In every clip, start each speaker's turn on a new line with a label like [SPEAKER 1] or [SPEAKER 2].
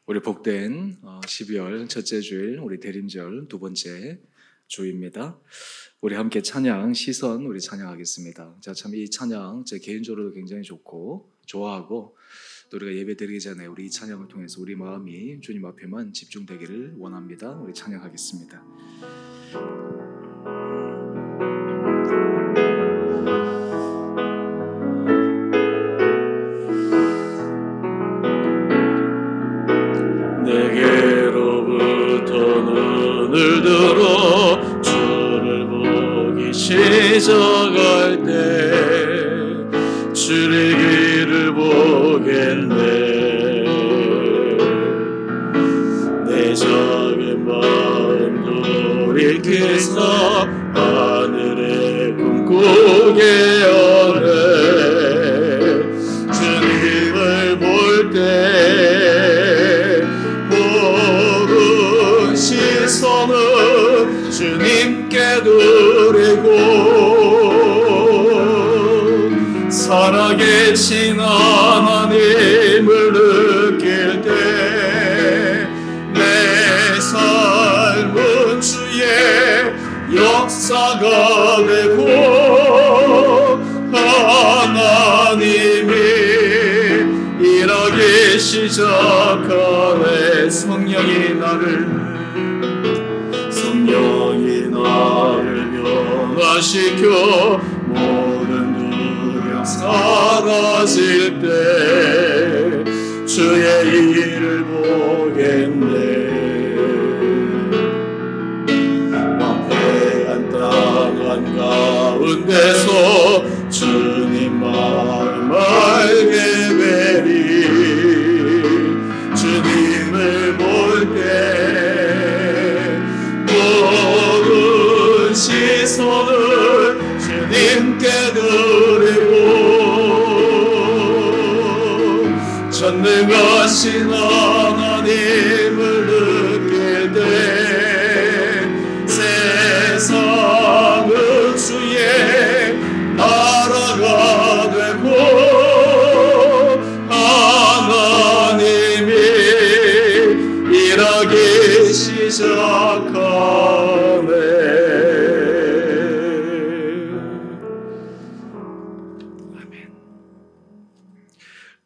[SPEAKER 1] 우리 복된 12월 첫째 주일, 우리 대림절 두 번째 주입니다. 우리 함께 찬양 시선 우리 찬양하겠습니다. 자, 참 이 찬양 제 개인적으로도 굉장히 좋고 좋아하고 또 우리가 예배 드리기 전에 우리 이 찬양을 통해서 우리 마음이 주님 앞에만 집중되기를 원합니다. 우리 찬양하겠습니다. 내게로부터 눈을 들어 주를 보기 시작할 때 주의 길을 보겠네. 내 작은 마음 돌이켜서 하늘에 꿈꾸게 하네. 주님을 볼 때 모든 시선은 주님께 드리고 살아계신 하나님을 느낄 때 내 삶은 주의 역사가 되고 하나님이 일하기 시작하네. 성령이 나를 변화시켜 모든 두려움 사라질 때 주의 일을 보겠네. 황폐한 땅 한가운데서 주님 마음 알게 되리. 주님을 볼 때 모든 시선을 주님께 드리고 전능하신 하나님을 느낄 때 세상은 주의 나라가 되고 하나님이 일하기 시작하네. 아멘.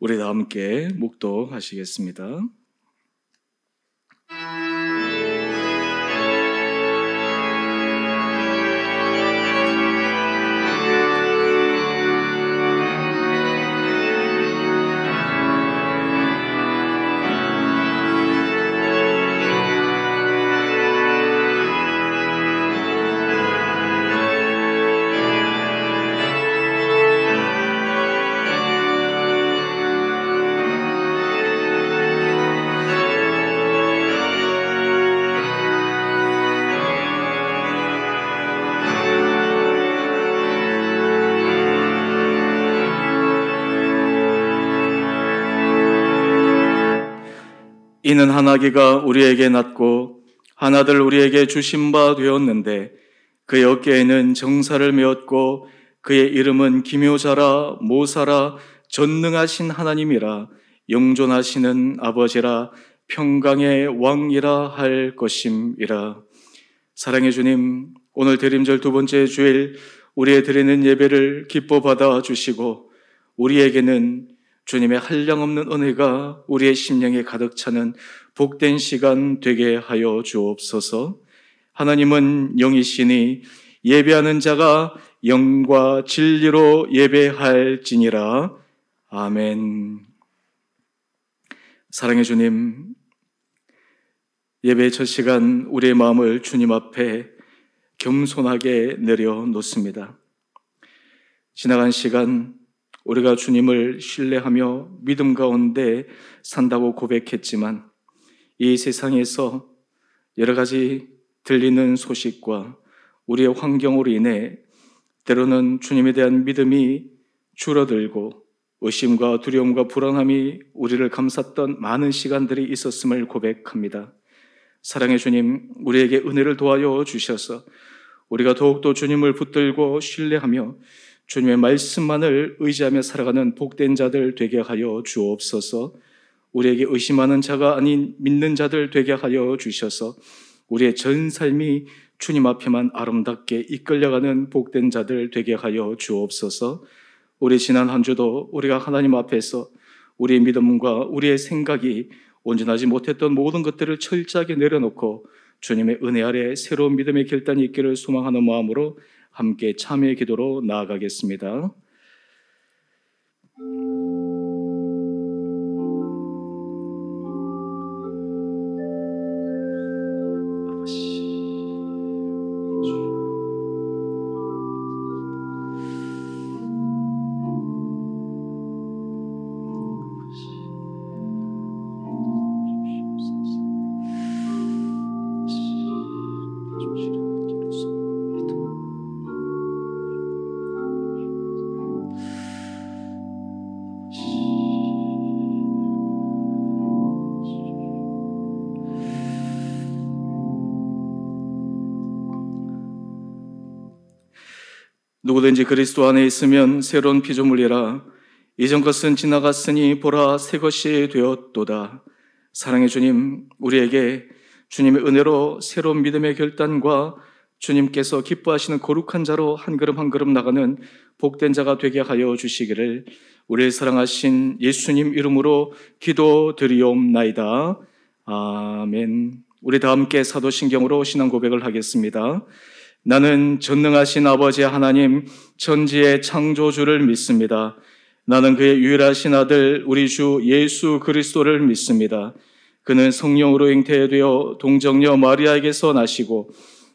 [SPEAKER 1] 우리 다 함께 묵독하시겠습니다. 이는 하나기가 우리에게 낳고 하나들 우리에게 주신 바 되었는데 그의 어깨에는 정사를 메었고 그의 이름은 기묘자라 모사라 전능하신 하나님이라 영존하시는 아버지라 평강의 왕이라 할 것임이라. 사랑의 주님, 오늘 대림절 두 번째 주일 우리의 드리는 예배를 기뻐 받아 주시고 우리에게는 주님의 한량없는 은혜가 우리의 심령에 가득 차는 복된 시간 되게 하여 주옵소서. 하나님은 영이시니 예배하는 자가 영과 진리로 예배할지니라. 아멘. 사랑의 주님, 예배의 첫 시간 우리의 마음을 주님 앞에 겸손하게 내려놓습니다. 지나간 시간 우리가 주님을 신뢰하며 믿음 가운데 산다고 고백했지만 이 세상에서 여러 가지 들리는 소식과 우리의 환경으로 인해 때로는 주님에 대한 믿음이 줄어들고 의심과 두려움과 불안함이 우리를 감쌌던 많은 시간들이 있었음을 고백합니다. 사랑의 주님, 우리에게 은혜를 도와여 주셔서 우리가 더욱더 주님을 붙들고 신뢰하며 주님의 말씀만을 의지하며 살아가는 복된 자들 되게 하여 주옵소서. 우리에게 의심하는 자가 아닌 믿는 자들 되게 하여 주셔서 우리의 전 삶이 주님 앞에만 아름답게 이끌려가는 복된 자들 되게 하여 주옵소서. 우리 지난 한 주도 우리가 하나님 앞에서 우리의 믿음과 우리의 생각이 온전하지 못했던 모든 것들을 철저하게 내려놓고 주님의 은혜 아래 새로운 믿음의 결단이 있기를 소망하는 마음으로 함께 참여의 기도로 나아가겠습니다. 누구든지 그리스도 안에 있으면 새로운 피조물이라 이전 것은 지나갔으니 보라 새 것이 되었도다. 사랑의 주님, 우리에게 주님의 은혜로 새로운 믿음의 결단과 주님께서 기뻐하시는 거룩한 자로 한 걸음 한 걸음 나가는 복된 자가 되게 하여 주시기를 우리를 사랑하신 예수님 이름으로 기도드리옵나이다. 아멘. 우리 다 함께 사도신경으로 신앙 고백을 하겠습니다. 나는 전능하신 아버지 하나님 천지의 창조주를 믿습니다. 나는 그의 유일하신 아들 우리 주 예수 그리스도를 믿습니다. 그는 성령으로 잉태되어 동정녀 마리아에게서 나시고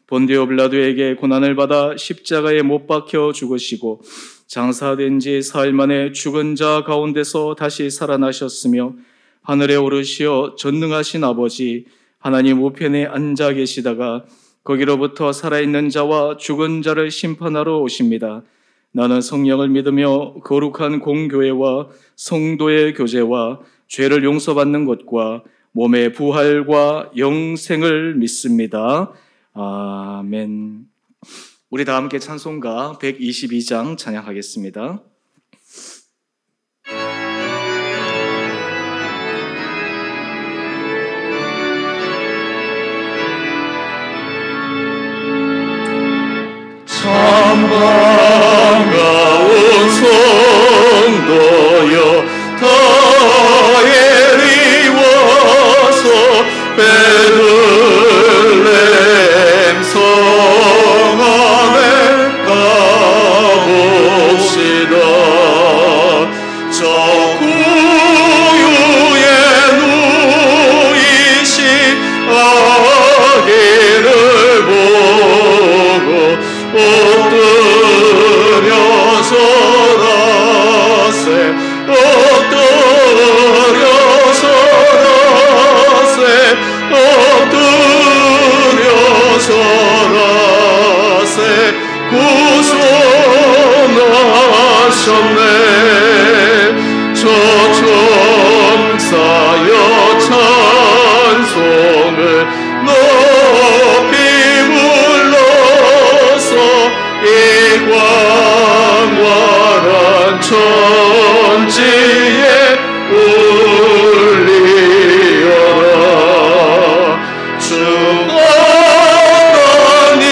[SPEAKER 1] 본디오 빌라도에게 고난을 받아 십자가에 못 박혀 죽으시고 장사된 지 사흘 만에 죽은 자 가운데서 다시 살아나셨으며 하늘에 오르시어 전능하신 아버지 하나님 우편에 앉아 계시다가 거기로부터 살아있는 자와 죽은 자를 심판하러 오십니다. 나는 성령을 믿으며 거룩한 공교회와 성도의 교제와 죄를 용서받는 것과 몸의 부활과 영생을 믿습니다. 아멘. 우리 다 함께 찬송가 122장 찬양하겠습니다.
[SPEAKER 2] 참 반가운 성도여 다엘이 와서 베들레헴 성 안에 가봅시다. 저 구유에 누이신 아기를 보고 엎드려 서라세 엎드려 서라세 엎드려 서라세 구속하셨네. 저 천사여 찬송을 높이 불러서 이 광활한 천지에 울리어라. 주 하나님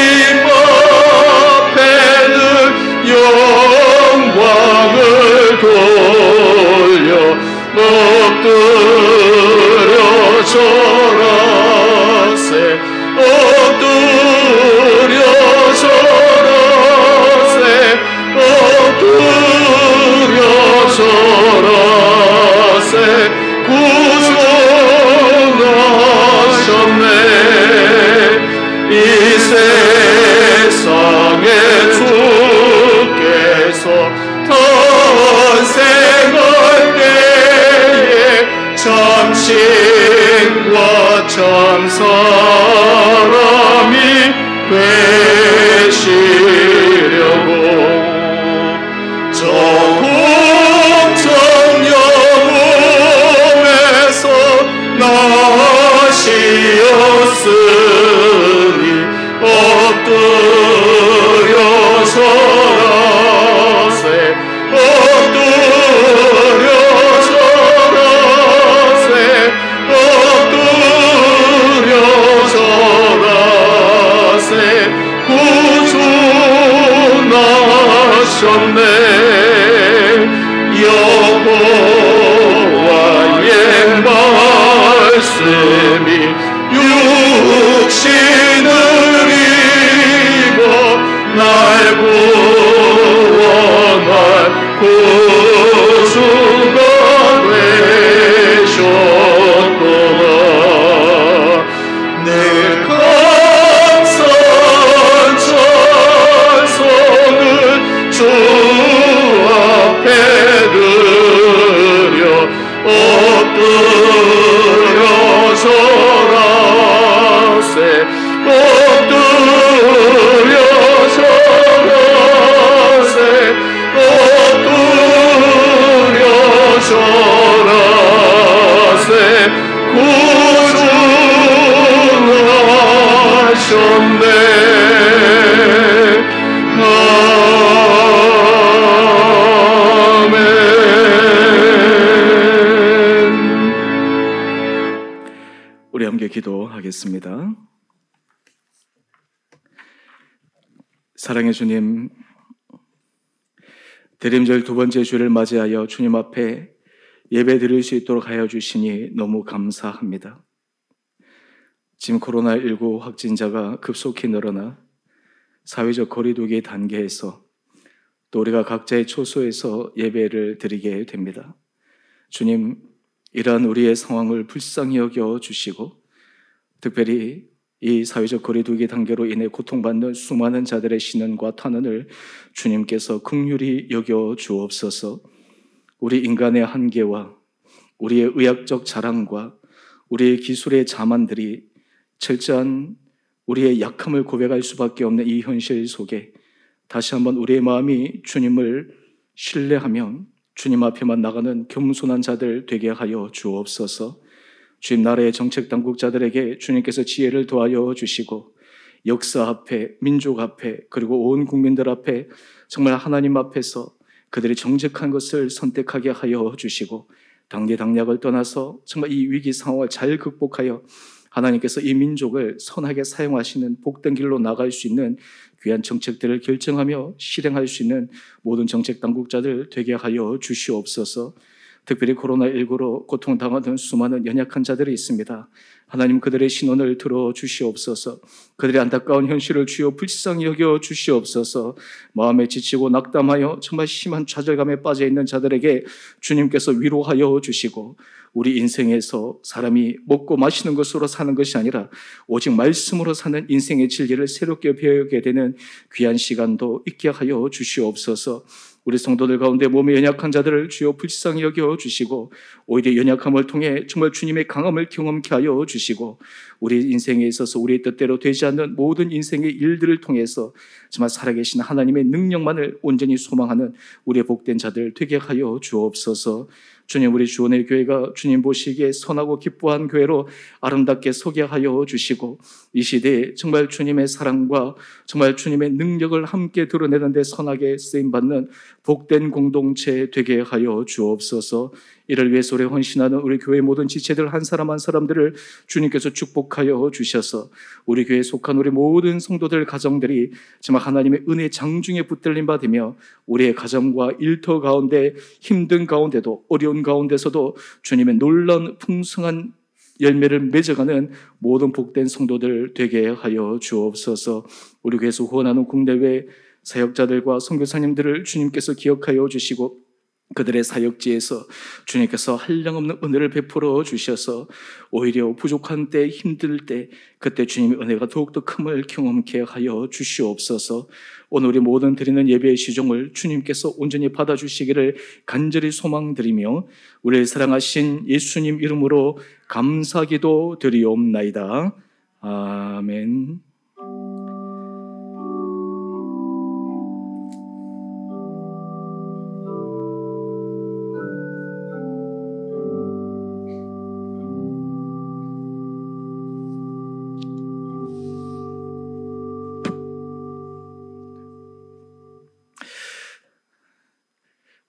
[SPEAKER 2] 앞에는 영광을 돌려 엎드려 절하세 엎드려 절하세 엎드려 절하세 구속하셨네. 이 세상에 주께서 탄생할 때에 참신과 참 사람이 되시려고 저 공천영웅에서 나시었으니 엎드려 서라세 엎드려 서라세 여호와의 말씀이 육신을 입어 날 구원할 구주가 되셨도다. 내 감사한 찬송을 주 앞에 드려 엎드려 절하세 엎드려 절하세 엎드려 절하세 구주하셨네.
[SPEAKER 1] 우리 함께 기도하겠습니다. 사랑의 주님, 대림절 두 번째 주일을 맞이하여 주님 앞에 예배 드릴 수 있도록 하여 주시니 너무 감사합니다. 지금 코로나19 확진자가 급속히 늘어나 사회적 거리두기 단계에서 또 우리가 각자의 초소에서 예배를 드리게 됩니다. 주님, 이러한 우리의 상황을 불쌍히 여겨 주시고 특별히 이 사회적 거리두기 단계로 인해 고통받는 수많은 자들의 신원과 탄원을 주님께서 긍휼히 여겨 주옵소서. 우리 인간의 한계와 우리의 의학적 자랑과 우리의 기술의 자만들이 철저한 우리의 약함을 고백할 수밖에 없는 이 현실 속에 다시 한번 우리의 마음이 주님을 신뢰하며 주님 앞에만 나가는 겸손한 자들 되게 하여 주옵소서. 주님 나라의 정책 당국자들에게 주님께서 지혜를 도하여 주시고 역사 앞에, 민족 앞에, 그리고 온 국민들 앞에 정말 하나님 앞에서 그들이 정직한 것을 선택하게 하여 주시고 당대 당략을 떠나서 정말 이 위기 상황을 잘 극복하여 하나님께서 이 민족을 선하게 사용하시는 복된 길로 나갈 수 있는 귀한 정책들을 결정하며 실행할 수 있는 모든 정책 당국자들 되게 하여 주시옵소서. 특별히 코로나19로 고통당하는 수많은 연약한 자들이 있습니다. 하나님 그들의 신원을 들어주시옵소서. 그들의 안타까운 현실을 주여 불쌍히 여겨 주시옵소서. 마음에 지치고 낙담하여 정말 심한 좌절감에 빠져있는 자들에게 주님께서 위로하여 주시고 우리 인생에서 사람이 먹고 마시는 것으로 사는 것이 아니라 오직 말씀으로 사는 인생의 진리를 새롭게 배우게 되는 귀한 시간도 있게 하여 주시옵소서. 우리 성도들 가운데 몸에 연약한 자들을 주여 불쌍히 여겨 주시고 오히려 연약함을 통해 정말 주님의 강함을 경험케 하여 주시고 우리 인생에 있어서 우리의 뜻대로 되지 않는 모든 인생의 일들을 통해서 정말 살아계신 하나님의 능력만을 온전히 소망하는 우리의 복된 자들 되게 하여 주옵소서. 주님, 우리 주원의 교회가 주님 보시기에 선하고 기뻐한 교회로 아름답게 소개하여 주시고 이 시대에 정말 주님의 사랑과 정말 주님의 능력을 함께 드러내는 데 선하게 쓰임받는 복된 공동체 되게 하여 주옵소서. 이를 위해서 우리 헌신하는 우리 교회 모든 지체들 한 사람 한 사람들을 주님께서 축복하여 주셔서 우리 교회에 속한 우리 모든 성도들 가정들이 정말 하나님의 은혜 장중에 붙들림 받으며 우리의 가정과 일터 가운데 힘든 가운데도 어려운 가운데서도 주님의 놀라운 풍성한 열매를 맺어가는 모든 복된 성도들 되게 하여 주옵소서. 우리 교회에서 후원하는 국내외 사역자들과 선교사님들을 주님께서 기억하여 주시고 그들의 사역지에서 주님께서 한량없는 은혜를 베풀어 주셔서 오히려 부족한 때 힘들 때 그때 주님의 은혜가 더욱더 큼을 경험케 하여 주시옵소서. 오늘 우리 모든 드리는 예배의 시종을 주님께서 온전히 받아주시기를 간절히 소망드리며 우리를 사랑하신 예수님 이름으로 감사기도 드리옵나이다. 아멘.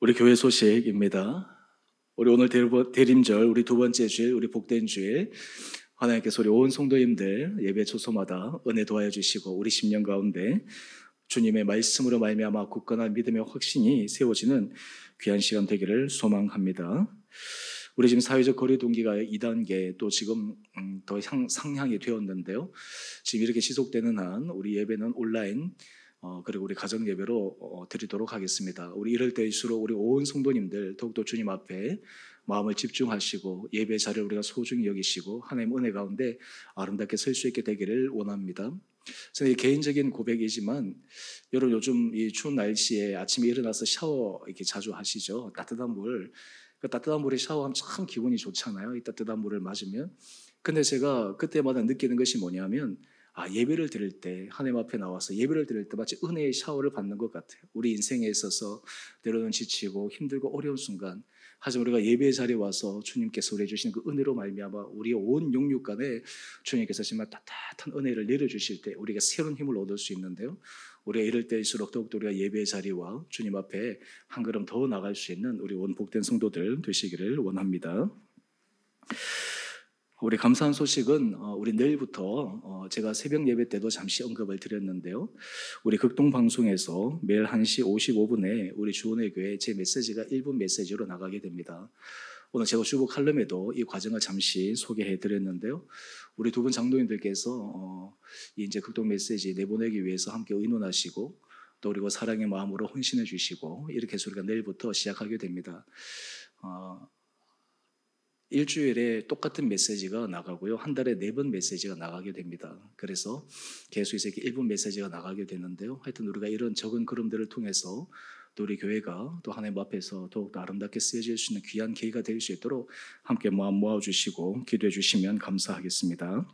[SPEAKER 1] 우리 교회 소식입니다. 우리 오늘 대림절, 우리 두 번째 주일, 우리 복된 주일, 하나님께서 우리 온 성도님들 예배 초소마다 은혜 도하여 주시고 우리 10년 가운데 주님의 말씀으로 말미암아 굳건한 믿음의 확신이 세워지는 귀한 시간 되기를 소망합니다. 우리 지금 사회적 거리 동기가 2단계 또 지금 더 상향이 되었는데요. 지금 이렇게 지속되는 한 우리 예배는 온라인 그리고 우리 가정 예배로 드리도록 하겠습니다. 우리 이럴 때일수록 우리 온 성도님들 더욱더 주님 앞에 마음을 집중하시고 예배 자리를 우리가 소중히 여기시고 하나님 은혜 가운데 아름답게 설 수 있게 되기를 원합니다. 저는 개인적인 고백이지만 여러분 요즘 이 추운 날씨에 아침에 일어나서 샤워 이렇게 자주 하시죠. 따뜻한 물, 그 따뜻한 물에 샤워하면 참 기분이 좋잖아요. 이 따뜻한 물을 맞으면. 근데 제가 그때마다 느끼는 것이 뭐냐면 예배를 드릴 때 하나님 앞에 나와서 예배를 드릴 때 마치 은혜의 샤워를 받는 것 같아요. 우리 인생에 있어서 때로는 지치고 힘들고 어려운 순간 하지만 우리가 예배의 자리에 와서 주님께서 우리에게 주시는 그 은혜로 말미암아 우리의 온 영육간에 주님께서 정말 따뜻한 은혜를 내려주실 때 우리가 새로운 힘을 얻을 수 있는데요. 우리가 이럴 때일수록 더욱더 우리가 예배의 자리와 주님 앞에 한 걸음 더 나갈 수 있는 우리 온 복된 성도들 되시기를 원합니다. 우리 감사한 소식은 우리 내일부터 제가 새벽 예배 때도 잠시 언급을 드렸는데요. 우리 극동 방송에서 매일 1시 55분에 우리 주원의 교회 제 메시지가 1분 메시지로 나가게 됩니다. 오늘 제가 주보 칼럼에도 이 과정을 잠시 소개해 드렸는데요. 우리 두 분 장로님들께서 이제 극동 메시지 내보내기 위해서 함께 의논하시고 또 그리고 사랑의 마음으로 헌신해 주시고 이렇게 해서 우리가 내일부터 시작하게 됩니다. 일주일에 똑같은 메시지가 나가고요. 한 달에 4번 메시지가 나가게 됩니다. 그래서 계속 이렇게 1분 메시지가 나가게 되는데요. 하여튼 우리가 이런 적은 걸음들을 통해서 또 우리 교회가 또 하나님 앞에서 더욱더 아름답게 쓰여질 수 있는 귀한 계기가 될 수 있도록 함께 마음 모아주시고 기도해 주시면 감사하겠습니다.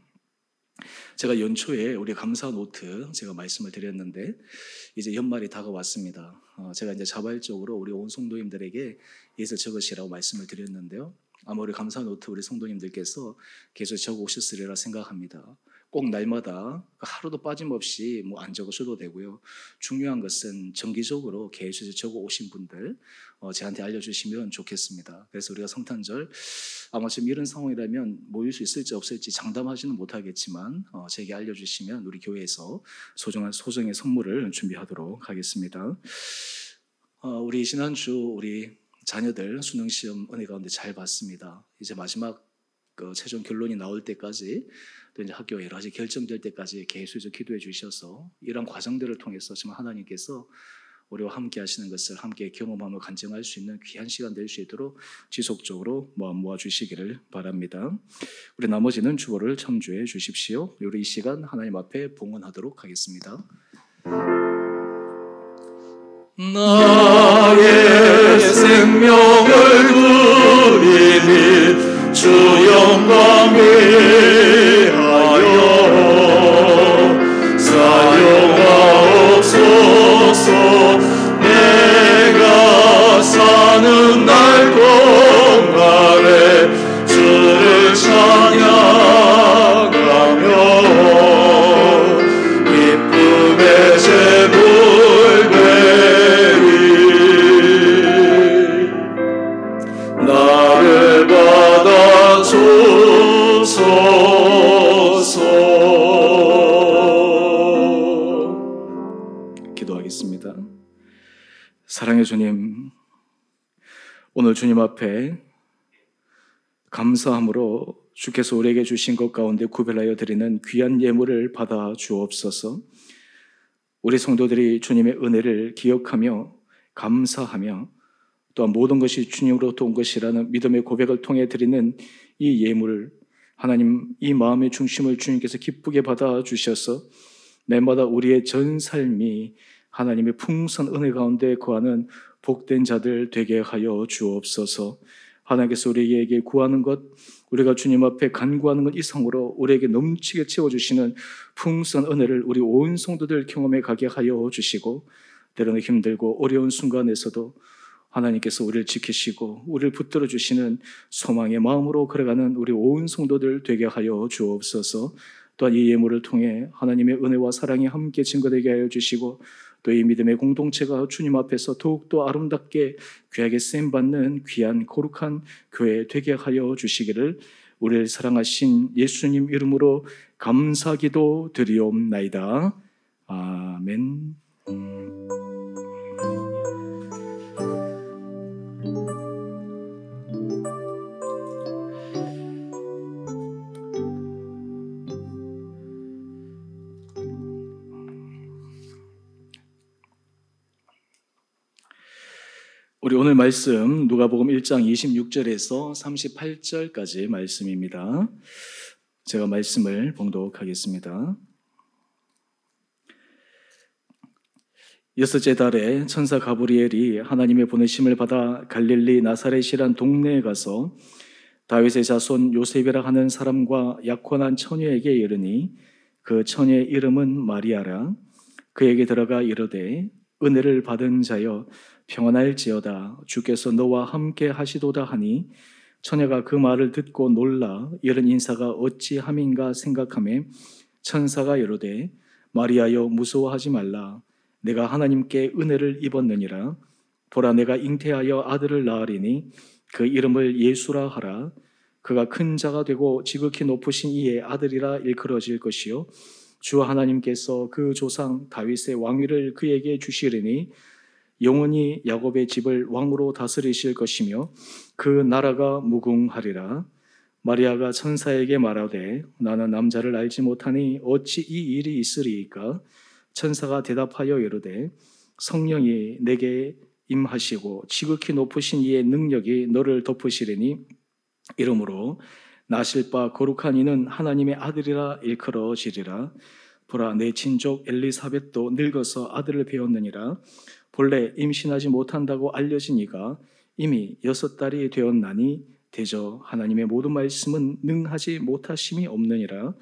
[SPEAKER 1] 제가 연초에 우리 감사 노트 제가 말씀을 드렸는데 이제 연말이 다가왔습니다. 제가 이제 자발적으로 우리 온 성도님들에게 이것을 적으시라고 말씀을 드렸는데요. 아마 우리 감사 노트 우리 성도님들께서 계속 적어 오셨으리라 생각합니다. 꼭 날마다 하루도 빠짐없이 안 적으셔도 되고요. 중요한 것은 정기적으로 계속 적어 오신 분들 저한테 알려주시면 좋겠습니다. 그래서 우리가 성탄절 아마 지금 이런 상황이라면 모일 수 있을지 없을지 장담하지는 못하겠지만 제게 알려주시면 우리 교회에서 소정의 선물을 준비하도록 하겠습니다. 우리 지난주 우리 자녀들 수능시험 은혜 가운데 잘 봤습니다. 이제 마지막 최종 결론이 나올 때까지 또 이제 학교 여러 가지 결정될 때까지 계속 기도해 주셔서 이런 과정들을 통해서 정말 하나님께서 우리와 함께 하시는 것을 함께 경험하며 간증할 수 있는 귀한 시간 될 수 있도록 지속적으로 마음 모아 주시기를 바랍니다. 우리 나머지는 주보를 참조해 주십시오. 우리 이 시간 하나님 앞에 봉헌하도록 하겠습니다.
[SPEAKER 2] 나의 생명을 드리니 주 영광 위하여 사용하옵소서. 내가 사는 날 동안에 주를 찬양하며 기쁨의 제물 나를 받아주소서.
[SPEAKER 1] 기도하겠습니다. 사랑의 주님, 오늘 주님 앞에 감사함으로 주께서 우리에게 주신 것 가운데 구별하여 드리는 귀한 예물을 받아 주옵소서. 우리 성도들이 주님의 은혜를 기억하며 감사하며 또한 모든 것이 주님으로부터 온 것이라는 믿음의 고백을 통해 드리는 이 예물을 하나님 이 마음의 중심을 주님께서 기쁘게 받아 주셔서 날마다 우리의 전 삶이 하나님의 풍성한 은혜 가운데 거하는 복된 자들 되게 하여 주옵소서. 하나님께서 우리에게 구하는 것, 우리가 주님 앞에 간구하는 것 이상으로 우리에게 넘치게 채워주시는 풍성한 은혜를 우리 온 성도들 경험해 가게 하여 주시고 때로는 힘들고 어려운 순간에서도 하나님께서 우리를 지키시고 우리를 붙들어 주시는 소망의 마음으로 걸어가는 우리 온 성도들 되게 하여 주옵소서. 또한 이 예물을 통해 하나님의 은혜와 사랑이 함께 증거되게 하여 주시고 또 이 믿음의 공동체가 주님 앞에서 더욱더 아름답게 귀하게 쓰임받는 귀한 거룩한 교회 되게 하여 주시기를 우리를 사랑하신 예수님 이름으로 감사기도 드리옵나이다. 아멘. 우리 오늘 말씀 누가복음 1장 26절에서 38절까지 말씀입니다. 제가 말씀을 봉독하겠습니다. 여섯째 달에 천사 가브리엘이 하나님의 보내심을 받아 갈릴리 나사렛이란 동네에 가서 다윗의 자손 요셉이라 하는 사람과 약혼한 처녀에게 이르니 그 처녀의 이름은 마리아라. 그에게 들어가 이르되 은혜를 받은 자여 평안할지어다. 주께서 너와 함께 하시도다 하니 처녀가 그 말을 듣고 놀라 이런 인사가 어찌함인가 생각하매 천사가 이르되 마리아여 무서워하지 말라. 내가 하나님께 은혜를 입었느니라. 보라 내가 잉태하여 아들을 낳으리니 그 이름을 예수라 하라. 그가 큰 자가 되고 지극히 높으신 이의 아들이라 일컬어질 것이요 주 하나님께서 그 조상 다윗의 왕위를 그에게 주시리니 영원히 야곱의 집을 왕으로 다스리실 것이며 그 나라가 무궁하리라. 마리아가 천사에게 말하되 나는 남자를 알지 못하니 어찌 이 일이 있으리이까? 천사가 대답하여 이르되 성령이 내게 임하시고 지극히 높으신 이의 능력이 너를 덮으시리니 이러므로 나실 바 거룩한 이는 하나님의 아들이라 일컬어지리라. 보라 내 친족 엘리사벳도 늙어서 아들을 배웠느니라. 본래 임신하지 못한다고 알려진 이가 이미 6달이 되었나니 대저 하나님의 모든 말씀은 능하지 못하심이 없느니라.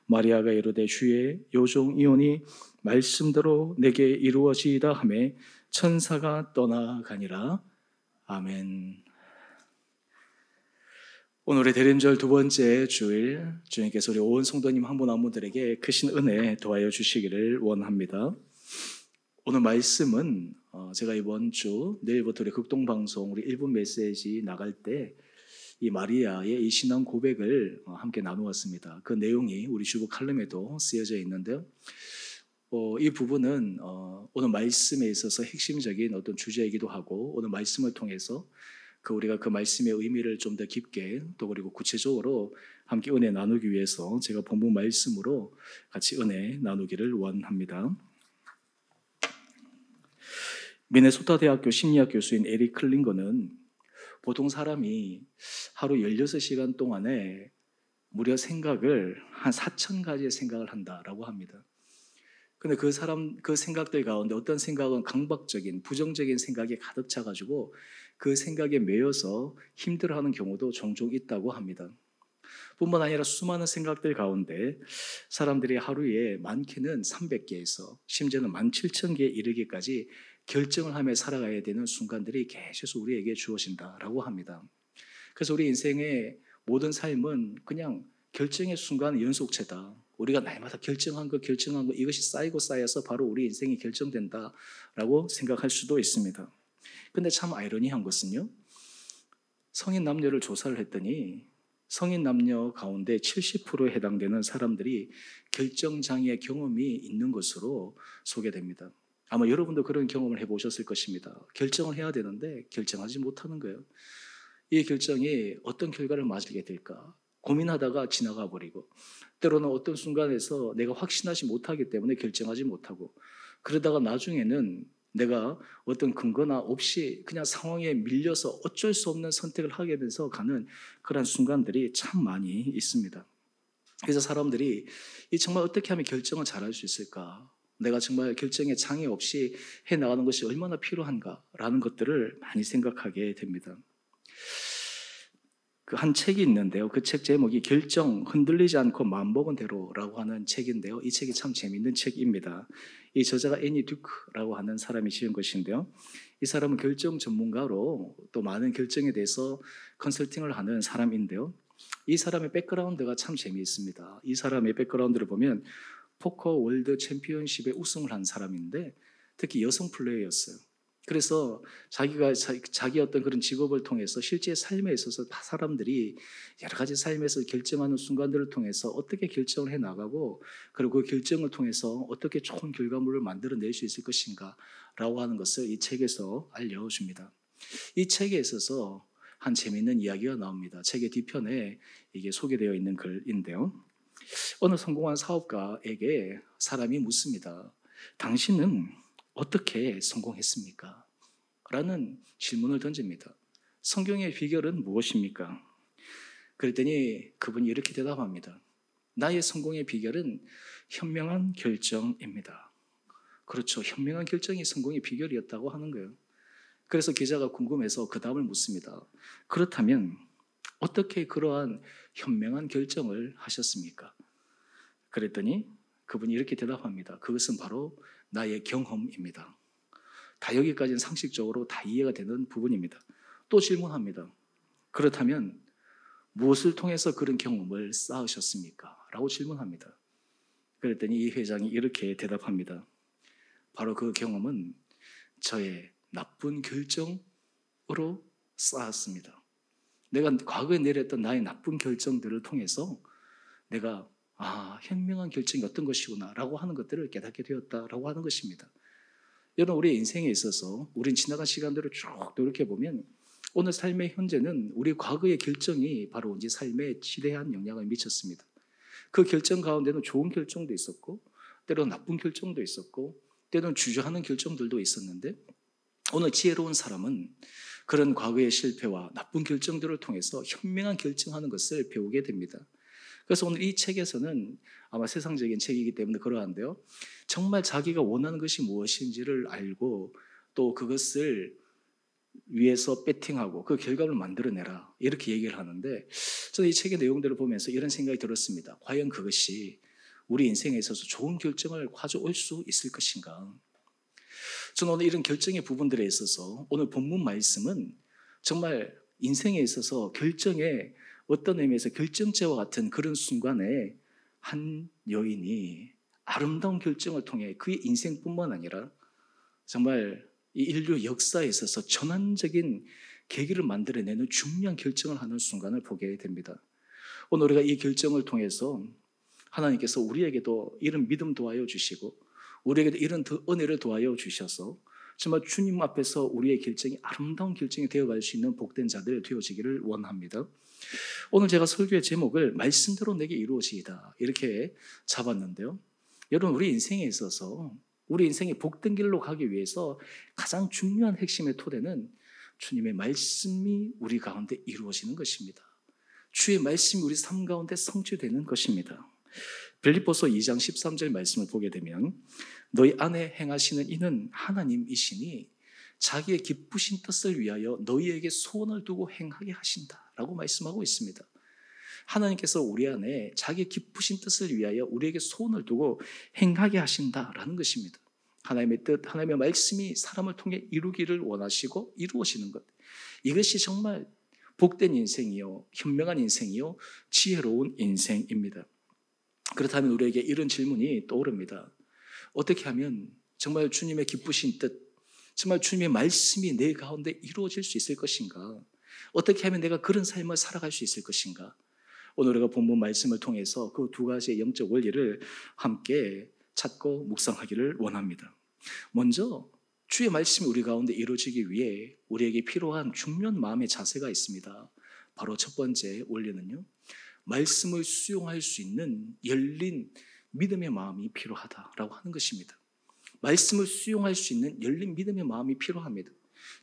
[SPEAKER 1] 마리아가 이르되 주의 요종 이오니 말씀대로 내게 이루어지이다 하매 천사가 떠나가니라. 아멘. 오늘의 대림절 두 번째 주일, 주님께서 우리 온 성도님 한 분 한 분들에게 크신 은혜 더하여 주시기를 원합니다. 오늘 말씀은 제가 이번 주 내일부터 우리 극동방송 우리 1분 메시지 나갈 때 이 마리아의 이 신앙 고백을 함께 나누었습니다. 그 내용이 우리 주보 칼럼에도 쓰여져 있는데요. 이 부분은 오늘 말씀에 있어서 핵심적인 어떤 주제이기도 하고 오늘 말씀을 통해서 우리가 그 말씀의 의미를 좀 더 깊게 또 그리고 구체적으로 함께 은혜 나누기 위해서 제가 본문 말씀으로 같이 은혜 나누기를 원합니다. 미네소타 대학교 심리학 교수인 에릭 클링거는 보통 사람이 하루 16시간 동안에 무려 생각을 한 4,000가지의 생각을 한다라고 합니다. 근데 그 생각들 가운데 어떤 생각은 강박적인 부정적인 생각이 가득 차가지고 그 생각에 매여서 힘들어하는 경우도 종종 있다고 합니다. 뿐만 아니라 수많은 생각들 가운데 사람들이 하루에 많게는 300개에서 심지어는 17,000개에 이르기까지 결정을 하며 살아가야 되는 순간들이 계속 우리에게 주어진다라고 합니다. 그래서 우리 인생의 모든 삶은 그냥 결정의 순간 연속체다. 우리가 날마다 결정한 거 이것이 쌓이고 쌓여서 바로 우리 인생이 결정된다라고 생각할 수도 있습니다. 근데 참 아이러니한 것은요, 성인 남녀를 조사를 했더니 성인 남녀 가운데 70%에 해당되는 사람들이 결정장애 경험이 있는 것으로 소개됩니다. 아마 여러분도 그런 경험을 해보셨을 것입니다. 결정을 해야 되는데 결정하지 못하는 거예요. 이 결정이 어떤 결과를 맞게 될까 고민하다가 지나가 버리고, 때로는 어떤 순간에서 내가 확신하지 못하기 때문에 결정하지 못하고, 그러다가 나중에는 내가 어떤 근거나 없이 그냥 상황에 밀려서 어쩔 수 없는 선택을 하게 돼서 가는 그런 순간들이 참 많이 있습니다. 그래서 사람들이 정말 어떻게 하면 결정을 잘할 수 있을까? 내가 정말 결정에 장애 없이 해나가는 것이 얼마나 필요한가라는 것들을 많이 생각하게 됩니다. 그 한 책이 있는데요. 그 책 제목이 결정 흔들리지 않고 마음먹은 대로라고 하는 책인데요. 이 책이 참 재미있는 책입니다. 이 저자가 애니 듀크라고 하는 사람이 지은 것인데요. 이 사람은 결정 전문가로 또 많은 결정에 대해서 컨설팅을 하는 사람인데요. 이 사람의 백그라운드가 참 재미있습니다. 이 사람의 백그라운드를 보면 포커 월드 챔피언십에 우승을 한 사람인데 특히 여성 플레이어였어요. 그래서 자기가 자기 어떤 그런 직업을 통해서 실제 삶에 있어서 사람들이 여러 가지 삶에서 결정하는 순간들을 통해서 어떻게 결정을 해 나가고, 그리고 그 결정을 통해서 어떻게 좋은 결과물을 만들어낼 수 있을 것인가라고 하는 것을 이 책에서 알려줍니다. 이 책에 있어서 한 재미있는 이야기가 나옵니다. 책의 뒤편에 이게 소개되어 있는 글인데요. 어느 성공한 사업가에게 사람이 묻습니다. 당신은 어떻게 성공했습니까? 라는 질문을 던집니다. 성공의 비결은 무엇입니까? 그랬더니 그분이 이렇게 대답합니다. 나의 성공의 비결은 현명한 결정입니다. 그렇죠. 현명한 결정이 성공의 비결이었다고 하는 거예요. 그래서 기자가 궁금해서 그 다음을 묻습니다. 그렇다면 어떻게 그러한 현명한 결정을 하셨습니까? 그랬더니 그분이 이렇게 대답합니다. 그것은 바로 나의 경험입니다. 다 여기까지는 상식적으로 다 이해가 되는 부분입니다. 또 질문합니다. 그렇다면 무엇을 통해서 그런 경험을 쌓으셨습니까? 라고 질문합니다. 그랬더니 이 회장이 이렇게 대답합니다. 바로 그 경험은 저의 나쁜 결정으로 쌓았습니다. 내가 과거에 내렸던 나의 나쁜 결정들을 통해서 내가 현명한 결정이 어떤 것이구나 라고 하는 것들을 깨닫게 되었다라고 하는 것입니다. 여러분, 우리의 인생에 있어서 우린 지나간 시간들을 쭉 돌이켜보면 오늘 삶의 현재는 우리 과거의 결정이 바로 우리 삶에 지대한 영향을 미쳤습니다. 그 결정 가운데는 좋은 결정도 있었고, 때로는 나쁜 결정도 있었고, 때로는 주저하는 결정들도 있었는데, 오늘 지혜로운 사람은 그런 과거의 실패와 나쁜 결정들을 통해서 현명한 결정하는 것을 배우게 됩니다. 그래서 오늘 이 책에서는 아마 세상적인 책이기 때문에 그러한데요, 정말 자기가 원하는 것이 무엇인지를 알고 또 그것을 위해서 배팅하고 그 결과를 만들어내라, 이렇게 얘기를 하는데, 저는 이 책의 내용들을 보면서 이런 생각이 들었습니다. 과연 그것이 우리 인생에 있어서 좋은 결정을 가져올 수 있을 것인가? 저는 오늘 이런 결정의 부분들에 있어서 오늘 본문 말씀은 정말 인생에 있어서 결정의 어떤 의미에서 결정체와 같은 그런 순간에 한 여인이 아름다운 결정을 통해 그의 인생뿐만 아니라 정말 이 인류 역사에 있어서 전환적인 계기를 만들어내는 중요한 결정을 하는 순간을 보게 됩니다. 오늘 우리가 이 결정을 통해서 하나님께서 우리에게도 이런 믿음 도와여 주시고 우리에게도 이런 은혜를 도와여 주셔서 정말 주님 앞에서 우리의 결정이 아름다운 결정이 되어갈 수 있는 복된 자들 되어지기를 원합니다. 오늘 제가 설교의 제목을 말씀대로 내게 이루어지이다 이렇게 잡았는데요, 여러분, 우리 인생에 있어서 우리 인생의 복된 길로 가기 위해서 가장 중요한 핵심의 토대는 주님의 말씀이 우리 가운데 이루어지는 것입니다. 주의 말씀이 우리 삶 가운데 성취되는 것입니다. 빌립보서 2장 13절 말씀을 보게 되면 너희 안에 행하시는 이는 하나님이시니 자기의 기쁘신 뜻을 위하여 너희에게 소원을 두고 행하게 하신다라고 말씀하고 있습니다. 하나님께서 우리 안에 자기의 기쁘신 뜻을 위하여 우리에게 소원을 두고 행하게 하신다라는 것입니다. 하나님의 뜻, 하나님의 말씀이 사람을 통해 이루기를 원하시고 이루어지는 것, 이것이 정말 복된 인생이요, 현명한 인생이요, 지혜로운 인생입니다. 그렇다면 우리에게 이런 질문이 떠오릅니다. 어떻게 하면 정말 주님의 기쁘신 뜻, 정말 주님의 말씀이 내 가운데 이루어질 수 있을 것인가? 어떻게 하면 내가 그런 삶을 살아갈 수 있을 것인가? 오늘 우리가 본문 말씀을 통해서 그 두 가지의 영적 원리를 함께 찾고 묵상하기를 원합니다. 먼저 주의 말씀이 우리 가운데 이루어지기 위해 우리에게 필요한 중요한 마음의 자세가 있습니다. 바로 첫 번째 원리는요, 말씀을 수용할 수 있는 열린 믿음의 마음이 필요하다라고 하는 것입니다. 말씀을 수용할 수 있는 열린 믿음의 마음이 필요합니다.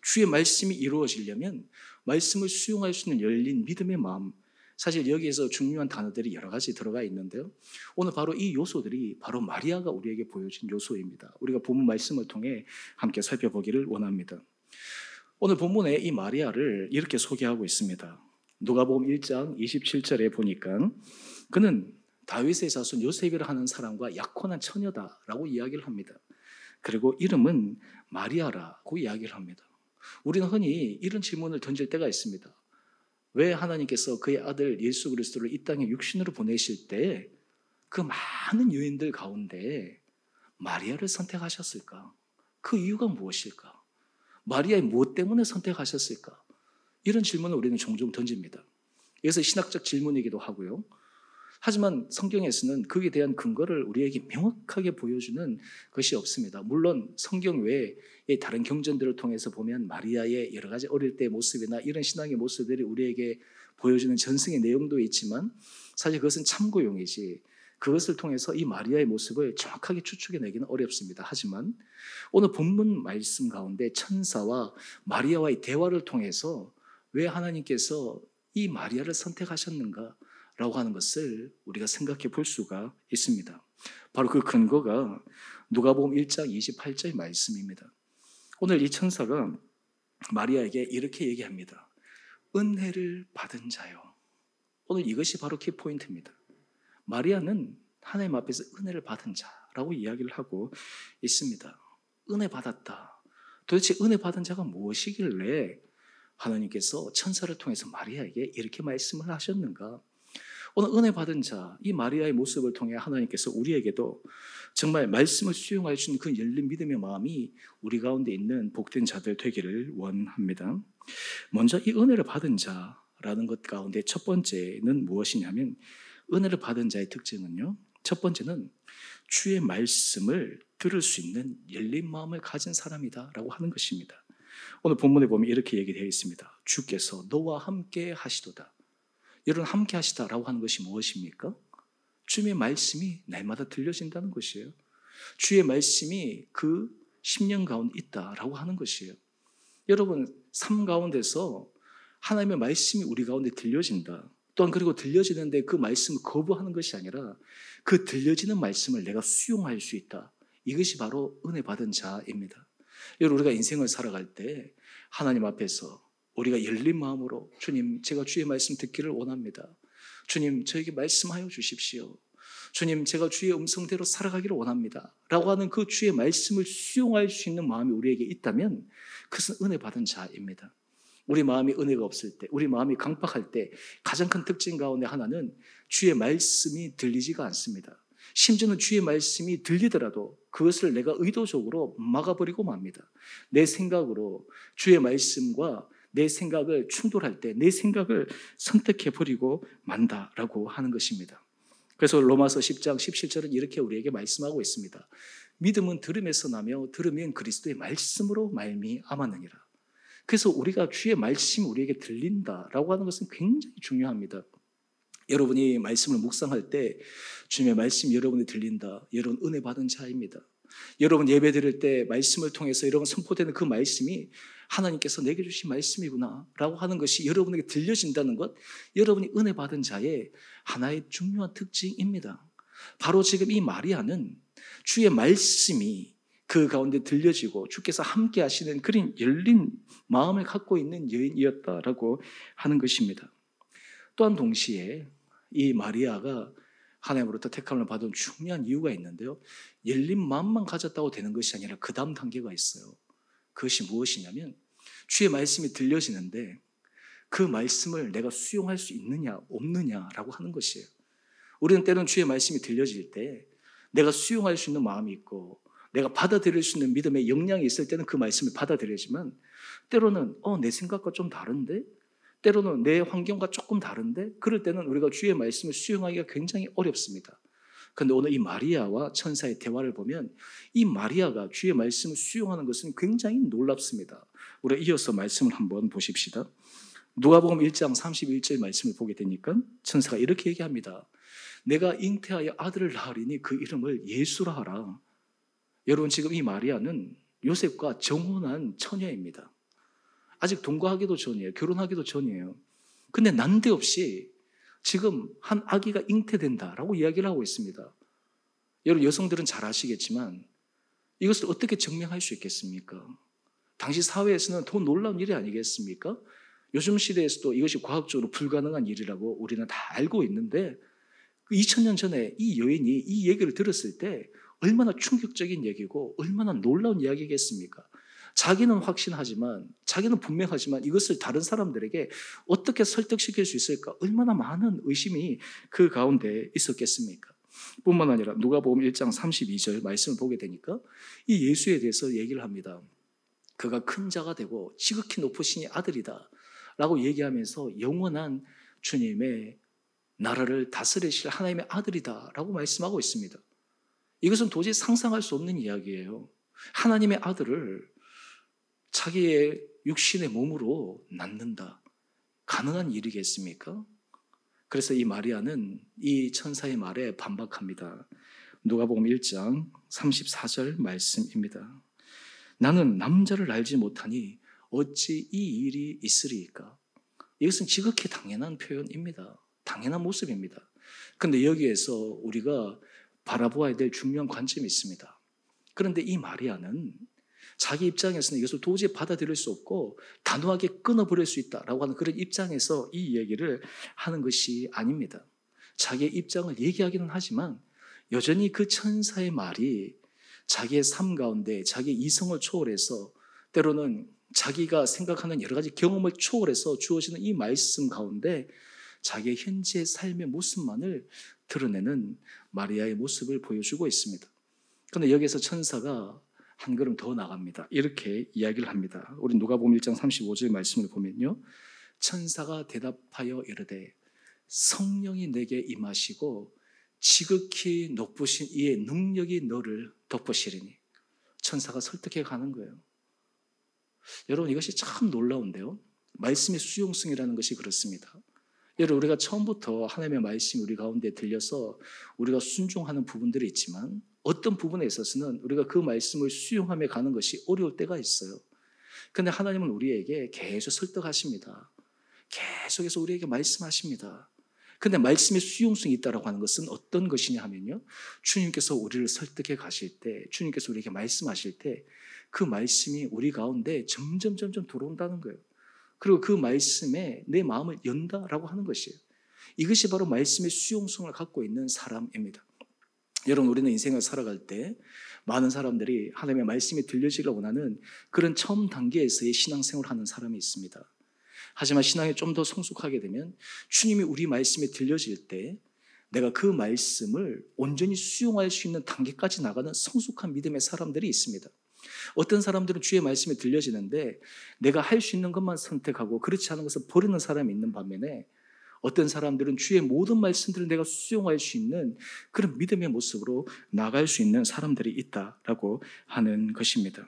[SPEAKER 1] 주의 말씀이 이루어지려면 말씀을 수용할 수 있는 열린 믿음의 마음, 사실 여기에서 중요한 단어들이 여러 가지 들어가 있는데요, 오늘 바로 이 요소들이 바로 마리아가 우리에게 보여준 요소입니다. 우리가 본문 말씀을 통해 함께 살펴보기를 원합니다. 오늘 본문에 이 마리아를 이렇게 소개하고 있습니다. 누가복음 1장 27절에 보니까 그는 다윗의 자손 요셉이라 하는 사람과 약혼한 처녀다라고 이야기를 합니다. 그리고 이름은 마리아라고 이야기를 합니다. 우리는 흔히 이런 질문을 던질 때가 있습니다. 왜 하나님께서 그의 아들 예수 그리스도를 이 땅에 육신으로 보내실 때 그 많은 여인들 가운데 마리아를 선택하셨을까? 그 이유가 무엇일까? 마리아의 무엇 때문에 선택하셨을까? 이런 질문을 우리는 종종 던집니다. 이것은 신학적 질문이기도 하고요. 하지만 성경에서는 거기에 대한 근거를 우리에게 명확하게 보여주는 것이 없습니다. 물론 성경 외에 다른 경전들을 통해서 보면 마리아의 여러 가지 어릴 때의 모습이나 이런 신앙의 모습들이 우리에게 보여주는 전승의 내용도 있지만 사실 그것은 참고용이지 그것을 통해서 이 마리아의 모습을 정확하게 추측해내기는 어렵습니다. 하지만 오늘 본문 말씀 가운데 천사와 마리아와의 대화를 통해서 왜 하나님께서 이 마리아를 선택하셨는가? 라고 하는 것을 우리가 생각해 볼 수가 있습니다. 바로 그 근거가 누가복음 1장 28절 말씀입니다. 오늘 이 천사가 마리아에게 이렇게 얘기합니다. 은혜를 받은 자요. 오늘 이것이 바로 키포인트입니다. 마리아는 하나님 앞에서 은혜를 받은 자라고 이야기를 하고 있습니다. 은혜 받았다. 도대체 은혜 받은 자가 무엇이길래 하나님께서 천사를 통해서 마리아에게 이렇게 말씀을 하셨는가? 오늘 은혜 받은 자, 이 마리아의 모습을 통해 하나님께서 우리에게도 정말 말씀을 수용할 수 있는 그 열린 믿음의 마음이 우리 가운데 있는 복된 자들 되기를 원합니다. 먼저 이 은혜를 받은 자라는 것 가운데 첫 번째는 무엇이냐면 은혜를 받은 자의 특징은요. 첫 번째는 주의 말씀을 들을 수 있는 열린 마음을 가진 사람이다라고 하는 것입니다. 오늘 본문에 보면 이렇게 얘기되어 있습니다. 주께서 너와 함께 하시도다. 여러분 함께 하시다라고 하는 것이 무엇입니까? 주의 말씀이 날마다 들려진다는 것이에요. 주의 말씀이 그 10년 가운데 있다라고 하는 것이에요. 여러분 삶 가운데서 하나님의 말씀이 우리 가운데 들려진다. 또한 그리고 들려지는데 그 말씀을 거부하는 것이 아니라 그 들려지는 말씀을 내가 수용할 수 있다. 이것이 바로 은혜 받은 자입니다. 여러분 우리가 인생을 살아갈 때 하나님 앞에서 우리가 열린 마음으로 주님 제가 주의 말씀 듣기를 원합니다. 주님 저에게 말씀하여 주십시오. 주님 제가 주의 음성대로 살아가기를 원합니다. 라고 하는 그 주의 말씀을 수용할 수 있는 마음이 우리에게 있다면 그것은 은혜 받은 자입니다. 우리 마음이 은혜가 없을 때 우리 마음이 강박할 때 가장 큰 특징 가운데 하나는 주의 말씀이 들리지가 않습니다. 심지어는 주의 말씀이 들리더라도 그것을 내가 의도적으로 막아버리고 맙니다. 내 생각으로 주의 말씀과 내 생각을 충돌할 때 내 생각을 선택해버리고 만다라고 하는 것입니다. 그래서 로마서 10장 17절은 이렇게 우리에게 말씀하고 있습니다. 믿음은 들음에서 나며 들으면 그리스도의 말씀으로 말미암았느니라. 그래서 우리가 주의 말씀이 우리에게 들린다라고 하는 것은 굉장히 중요합니다. 여러분이 말씀을 묵상할 때 주님의 말씀이 여러분이 들린다. 여러분 은혜 받은 자입니다. 여러분 예배 드릴 때 말씀을 통해서 여러분 선포되는 그 말씀이 하나님께서 내게 주신 말씀이구나 라고 하는 것이 여러분에게 들려진다는 것, 여러분이 은혜 받은 자의 하나의 중요한 특징입니다. 바로 지금 이 마리아는 주의 말씀이 그 가운데 들려지고 주께서 함께 하시는 그런 열린 마음을 갖고 있는 여인이었다라고 하는 것입니다. 또한 동시에 이 마리아가 하나님으로부터 택함을 받은 중요한 이유가 있는데요. 열린 마음만 가졌다고 되는 것이 아니라 그 다음 단계가 있어요. 그것이 무엇이냐면 주의 말씀이 들려지는데 그 말씀을 내가 수용할 수 있느냐 없느냐라고 하는 것이에요. 우리는 때로는 주의 말씀이 들려질 때 내가 수용할 수 있는 마음이 있고 내가 받아들일 수 있는 믿음의 역량이 있을 때는 그 말씀을 받아들이지만 때로는 내 생각과 좀 다른데 때로는 내 환경과 조금 다른데 그럴 때는 우리가 주의 말씀을 수용하기가 굉장히 어렵습니다. 그런데 오늘 이 마리아와 천사의 대화를 보면 이 마리아가 주의 말씀을 수용하는 것은 굉장히 놀랍습니다. 우리가 이어서 말씀을 한번 보십시다. 누가복음 1장 31절 말씀을 보게 되니까 천사가 이렇게 얘기합니다. 내가 잉태하여 아들을 낳으리니 그 이름을 예수라 하라. 여러분 지금 이 마리아는 요셉과 정혼한 처녀입니다. 아직 동거하기도 전이에요. 결혼하기도 전이에요. 근데 난데없이 지금 한 아기가 잉태된다라고 이야기를 하고 있습니다. 여러분 여성들은 잘 아시겠지만 이것을 어떻게 증명할 수 있겠습니까? 당시 사회에서는 더 놀라운 일이 아니겠습니까? 요즘 시대에서도 이것이 과학적으로 불가능한 일이라고 우리는 다 알고 있는데 2000년 전에 이 여인이 이 얘기를 들었을 때 얼마나 충격적인 얘기고 얼마나 놀라운 이야기겠습니까? 자기는 확신하지만 자기는 분명하지만 이것을 다른 사람들에게 어떻게 설득시킬 수 있을까? 얼마나 많은 의심이 그 가운데 있었겠습니까? 뿐만 아니라 누가복음 1장 32절 말씀을 보게 되니까 이 예수에 대해서 얘기를 합니다. 그가 큰 자가 되고 지극히 높으신 아들이다 라고 얘기하면서 영원한 주님의 나라를 다스리실 하나님의 아들이다 라고 말씀하고 있습니다. 이것은 도저히 상상할 수 없는 이야기예요. 하나님의 아들을 자기의 육신의 몸으로 낳는다. 가능한 일이겠습니까? 그래서 이 마리아는 이 천사의 말에 반박합니다. 누가복음 1장 34절 말씀입니다. 나는 남자를 알지 못하니 어찌 이 일이 있으리이까? 이것은 지극히 당연한 표현입니다. 당연한 모습입니다. 그런데 여기에서 우리가 바라보아야 될 중요한 관점이 있습니다. 그런데 이 마리아는 자기 입장에서는 이것을 도저히 받아들일 수 없고 단호하게 끊어버릴 수 있다라고 하는 그런 입장에서 이 얘기를 하는 것이 아닙니다. 자기의 입장을 얘기하기는 하지만 여전히 그 천사의 말이 자기의 삶 가운데 자기의 이성을 초월해서 때로는 자기가 생각하는 여러 가지 경험을 초월해서 주어지는 이 말씀 가운데 자기의 현재의 삶의 모습만을 드러내는 마리아의 모습을 보여주고 있습니다. 그런데 여기서 천사가 한 걸음 더 나갑니다. 이렇게 이야기를 합니다. 우리 누가복음 1장 35절 말씀을 보면요, 천사가 대답하여 이르되 성령이 내게 임하시고 지극히 높으신 이의 능력이 너를 덮으시리니. 천사가 설득해 가는 거예요. 여러분, 이것이 참 놀라운데요, 말씀의 수용성이라는 것이 그렇습니다. 여러분, 우리가 처음부터 하나님의 말씀이 우리 가운데 들려서 우리가 순종하는 부분들이 있지만 어떤 부분에 있어서는 우리가 그 말씀을 수용하며 가는 것이 어려울 때가 있어요. 그런데 하나님은 우리에게 계속 설득하십니다. 계속해서 우리에게 말씀하십니다. 그런데 말씀의 수용성이 있다고 하는 것은 어떤 것이냐 하면요, 주님께서 우리를 설득해 가실 때, 주님께서 우리에게 말씀하실 때 그 말씀이 우리 가운데 점점 들어온다는 거예요. 그리고 그 말씀에 내 마음을 연다라고 하는 것이에요. 이것이 바로 말씀의 수용성을 갖고 있는 사람입니다. 여러분, 우리는 인생을 살아갈 때 많은 사람들이 하나님의 말씀이 들려지기를 원하는 그런 처음 단계에서의 신앙생활을 하는 사람이 있습니다. 하지만 신앙이 좀 더 성숙하게 되면 주님이 우리 말씀에 들려질 때 내가 그 말씀을 온전히 수용할 수 있는 단계까지 나가는 성숙한 믿음의 사람들이 있습니다. 어떤 사람들은 주의 말씀이 들려지는데 내가 할 수 있는 것만 선택하고 그렇지 않은 것을 버리는 사람이 있는 반면에 어떤 사람들은 주의 모든 말씀들을 내가 수용할 수 있는 그런 믿음의 모습으로 나갈 수 있는 사람들이 있다라고 하는 것입니다.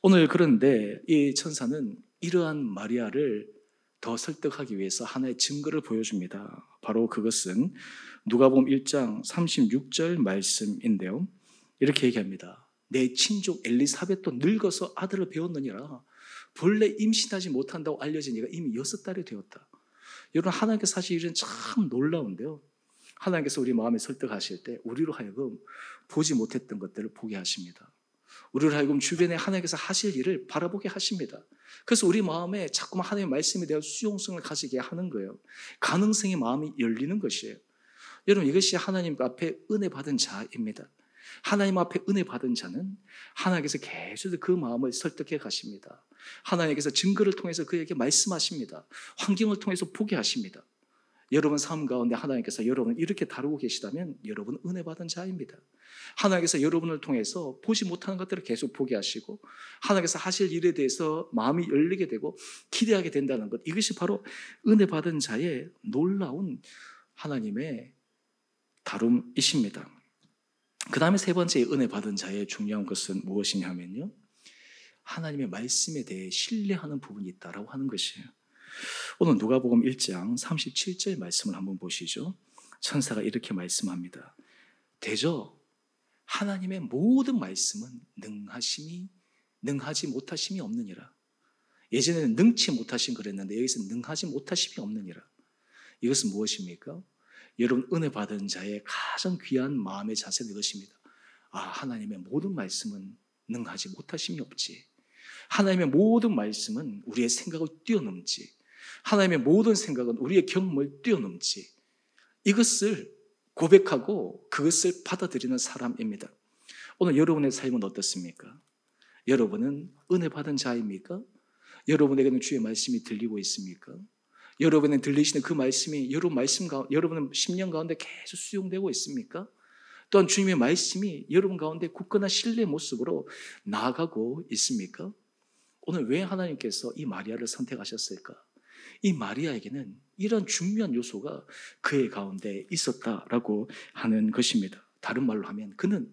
[SPEAKER 1] 오늘 그런데 이 천사는 이러한 마리아를 더 설득하기 위해서 하나의 증거를 보여줍니다. 바로 그것은 누가복음 1장 36절 말씀인데요, 이렇게 얘기합니다. 내 친족 엘리사벳도 늙어서 아들을 배웠느니라. 본래 임신하지 못한다고 알려진 이가 이미 6달이 되었다. 여러분, 하나님께서 사실 이런 참 놀라운데요, 하나님께서 우리 마음에 설득하실 때 우리로 하여금 보지 못했던 것들을 보게 하십니다. 우리로 하여금 주변에 하나님께서 하실 일을 바라보게 하십니다. 그래서 우리 마음에 자꾸만 하나님의 말씀에 대한 수용성을 가지게 하는 거예요. 가능성의 마음이 열리는 것이에요. 여러분, 이것이 하나님 앞에 은혜 받은 자입니다. 하나님 앞에 은혜 받은 자는 하나님께서 계속 그 마음을 설득해 가십니다. 하나님께서 증거를 통해서 그에게 말씀하십니다. 환경을 통해서 보게 하십니다. 여러분 삶 가운데 하나님께서 여러분을 이렇게 다루고 계시다면 여러분은 은혜 받은 자입니다. 하나님께서 여러분을 통해서 보지 못하는 것들을 계속 보게 하시고 하나님께서 하실 일에 대해서 마음이 열리게 되고 기대하게 된다는 것, 이것이 바로 은혜 받은 자의 놀라운 하나님의 다룸이십니다. 그 다음에 세 번째 은혜 받은 자의 중요한 것은 무엇이냐 하면요, 하나님의 말씀에 대해 신뢰하는 부분이 있다라고 하는 것이에요. 오늘 누가복음 1장 37절 말씀을 한번 보시죠. 천사가 이렇게 말씀합니다. 대저 하나님의 모든 말씀은 능하지 못하심이 없느니라. 예전에는 능치 못하심 그랬는데 여기서 능하지 못하심이 없느니라. 이것은 무엇입니까? 여러분, 은혜 받은 자의 가장 귀한 마음의 자세는 이것입니다. 아, 하나님의 모든 말씀은 능하지 못하심이 없지. 하나님의 모든 말씀은 우리의 생각을 뛰어넘지. 하나님의 모든 생각은 우리의 경험을 뛰어넘지. 이것을 고백하고 그것을 받아들이는 사람입니다. 오늘 여러분의 삶은 어떻습니까? 여러분은 은혜 받은 자입니까? 여러분에게는 주의 말씀이 들리고 있습니까? 여러분의 들리시는 그 말씀이 여러분의 심령 가운데 계속 수용되고 있습니까? 또한 주님의 말씀이 여러분 가운데 굳건한 신뢰의 모습으로 나아가고 있습니까? 오늘 왜 하나님께서 이 마리아를 선택하셨을까? 이 마리아에게는 이런 중요한 요소가 그의 가운데 있었다라고 하는 것입니다. 다른 말로 하면 그는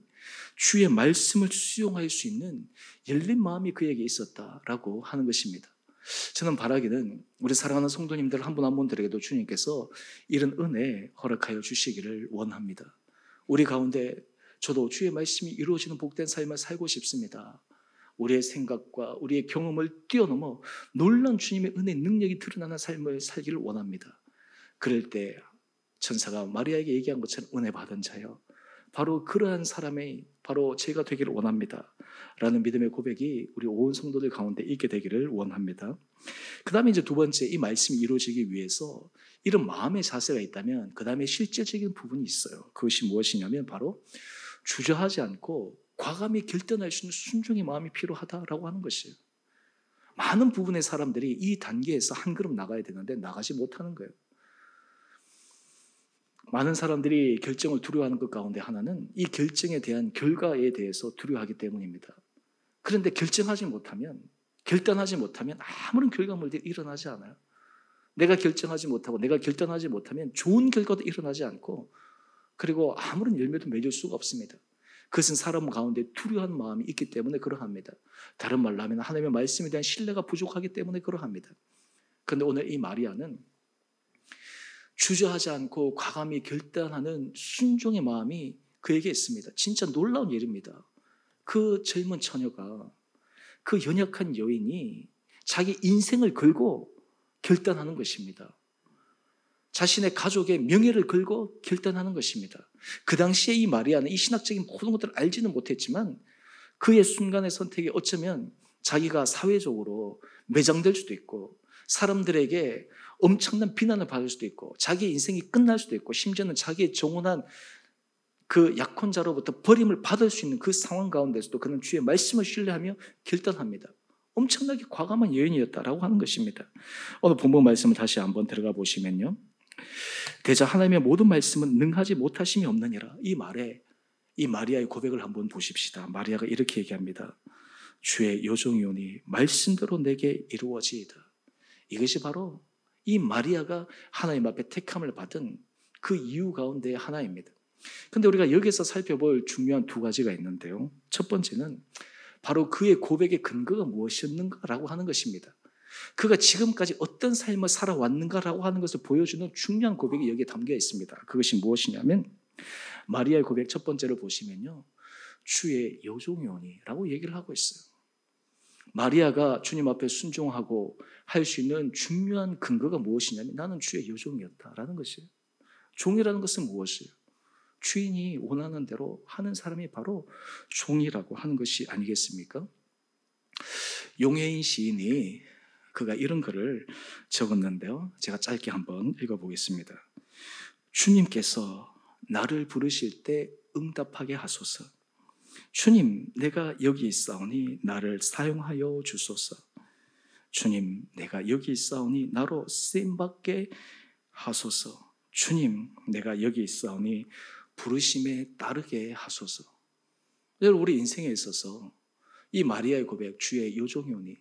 [SPEAKER 1] 주의 말씀을 수용할 수 있는 열린 마음이 그에게 있었다라고 하는 것입니다. 저는 바라기는 우리 사랑하는 성도님들 한 분 한 분들에게도 주님께서 이런 은혜 허락하여 주시기를 원합니다. 우리 가운데 저도 주의 말씀이 이루어지는 복된 삶을 살고 싶습니다. 우리의 생각과 우리의 경험을 뛰어넘어 놀라운 주님의 은혜 능력이 드러나는 삶을 살기를 원합니다. 그럴 때 천사가 마리아에게 얘기한 것처럼 은혜 받은 자요, 바로 그러한 사람이 바로 제가 되기를 원합니다 라는 믿음의 고백이 우리 온 성도들 가운데 있게 되기를 원합니다. 그 다음에 이제 두 번째, 이 말씀이 이루어지기 위해서 이런 마음의 자세가 있다면 그 다음에 실제적인 부분이 있어요. 그것이 무엇이냐면 바로 주저하지 않고 과감히 결단할 수 있는 순종의 마음이 필요하다라고 하는 것이에요. 많은 부분의 사람들이 이 단계에서 한 걸음 나가야 되는데 나가지 못하는 거예요. 많은 사람들이 결정을 두려워하는 것 가운데 하나는 이 결정에 대한 결과에 대해서 두려워하기 때문입니다. 그런데 결단하지 못하면 아무런 결과물들이 일어나지 않아요. 내가 결정하지 못하고 내가 결단하지 못하면 좋은 결과도 일어나지 않고, 그리고 아무런 열매도 맺을 수가 없습니다. 그것은 사람 가운데 두려워하는 마음이 있기 때문에 그러합니다. 다른 말로 하면 하나님의 말씀에 대한 신뢰가 부족하기 때문에 그러합니다. 그런데 오늘 이 마리아는 주저하지 않고 과감히 결단하는 순종의 마음이 그에게 있습니다. 진짜 놀라운 일입니다. 그 젊은 처녀가, 그 연약한 여인이 자기 인생을 걸고 결단하는 것입니다. 자신의 가족의 명예를 걸고 결단하는 것입니다. 그 당시에 이 마리아는 이 신학적인 모든 것들을 알지는 못했지만 그의 순간의 선택이 어쩌면 자기가 사회적으로 매장될 수도 있고 사람들에게 엄청난 비난을 받을 수도 있고 자기의 인생이 끝날 수도 있고 심지어는 자기의 정혼한 그 약혼자로부터 버림을 받을 수 있는 그 상황 가운데서도 그는 주의 말씀을 신뢰하며 결단합니다. 엄청나게 과감한 여인이었다라고 하는 것입니다. 오늘 본문 말씀을 다시 한번 들어가 보시면요, 대자 하나님의 모든 말씀은 능하지 못하심이 없느니라. 이 말에 이 마리아의 고백을 한번 보십시다. 마리아가 이렇게 얘기합니다. 주의 요종이오니 말씀대로 내게 이루어지이다. 이것이 바로 이 마리아가 하나님 앞에 택함을 받은 그 이유 가운데 하나입니다. 그런데 우리가 여기서 살펴볼 중요한 두 가지가 있는데요, 첫 번째는 바로 그의 고백의 근거가 무엇이었는가라고 하는 것입니다. 그가 지금까지 어떤 삶을 살아왔는가라고 하는 것을 보여주는 중요한 고백이 여기에 담겨 있습니다. 그것이 무엇이냐면 마리아의 고백 첫 번째로 보시면요, 주의 여종이오니 라고 얘기를 하고 있어요. 마리아가 주님 앞에 순종하고 할 수 있는 중요한 근거가 무엇이냐면 나는 주의 여종이었다라는 것이에요. 종이라는 것은 무엇이에요? 주인이 원하는 대로 하는 사람이 바로 종이라고 하는 것이 아니겠습니까? 용혜인 시인이 그가 이런 글을 적었는데요, 제가 짧게 한번 읽어보겠습니다. 주님께서 나를 부르실 때 응답하게 하소서. 주님, 내가 여기 있사오니 나를 사용하여 주소서. 주님, 내가 여기 있사오니 나로 쓰임받게 하소서. 주님, 내가 여기 있사오니 부르심에 따르게 하소서. 여러분, 우리 인생에 있어서 이 마리아의 고백, 주의 여종이오니,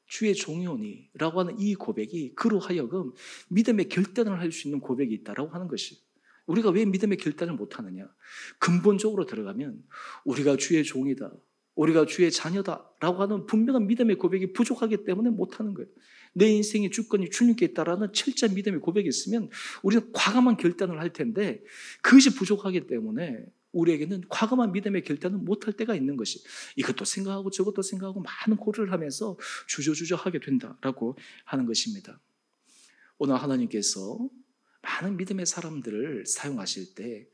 [SPEAKER 1] 주의 종이오니 라고 하는 이 고백이 그로 하여금 믿음의 결단을 할 수 있는 고백이 있다라고 하는 것이, 우리가 왜 믿음의 결단을 못하느냐? 근본적으로 들어가면 우리가 주의 종이다, 우리가 주의 자녀다라고 하는 분명한 믿음의 고백이 부족하기 때문에 못하는 거예요. 내 인생의 주권이 주님께 있다라는 철저한 믿음의 고백이 있으면 우리는 과감한 결단을 할 텐데 그것이 부족하기 때문에 우리에게는 과감한 믿음의 결단은 못할 때가 있는 것이, 이것도 생각하고 저것도 생각하고 많은 고려를 하면서 주저하게 된다라고 하는 것입니다. 오늘 하나님께서 많은 믿음의 사람들을 사용하실 때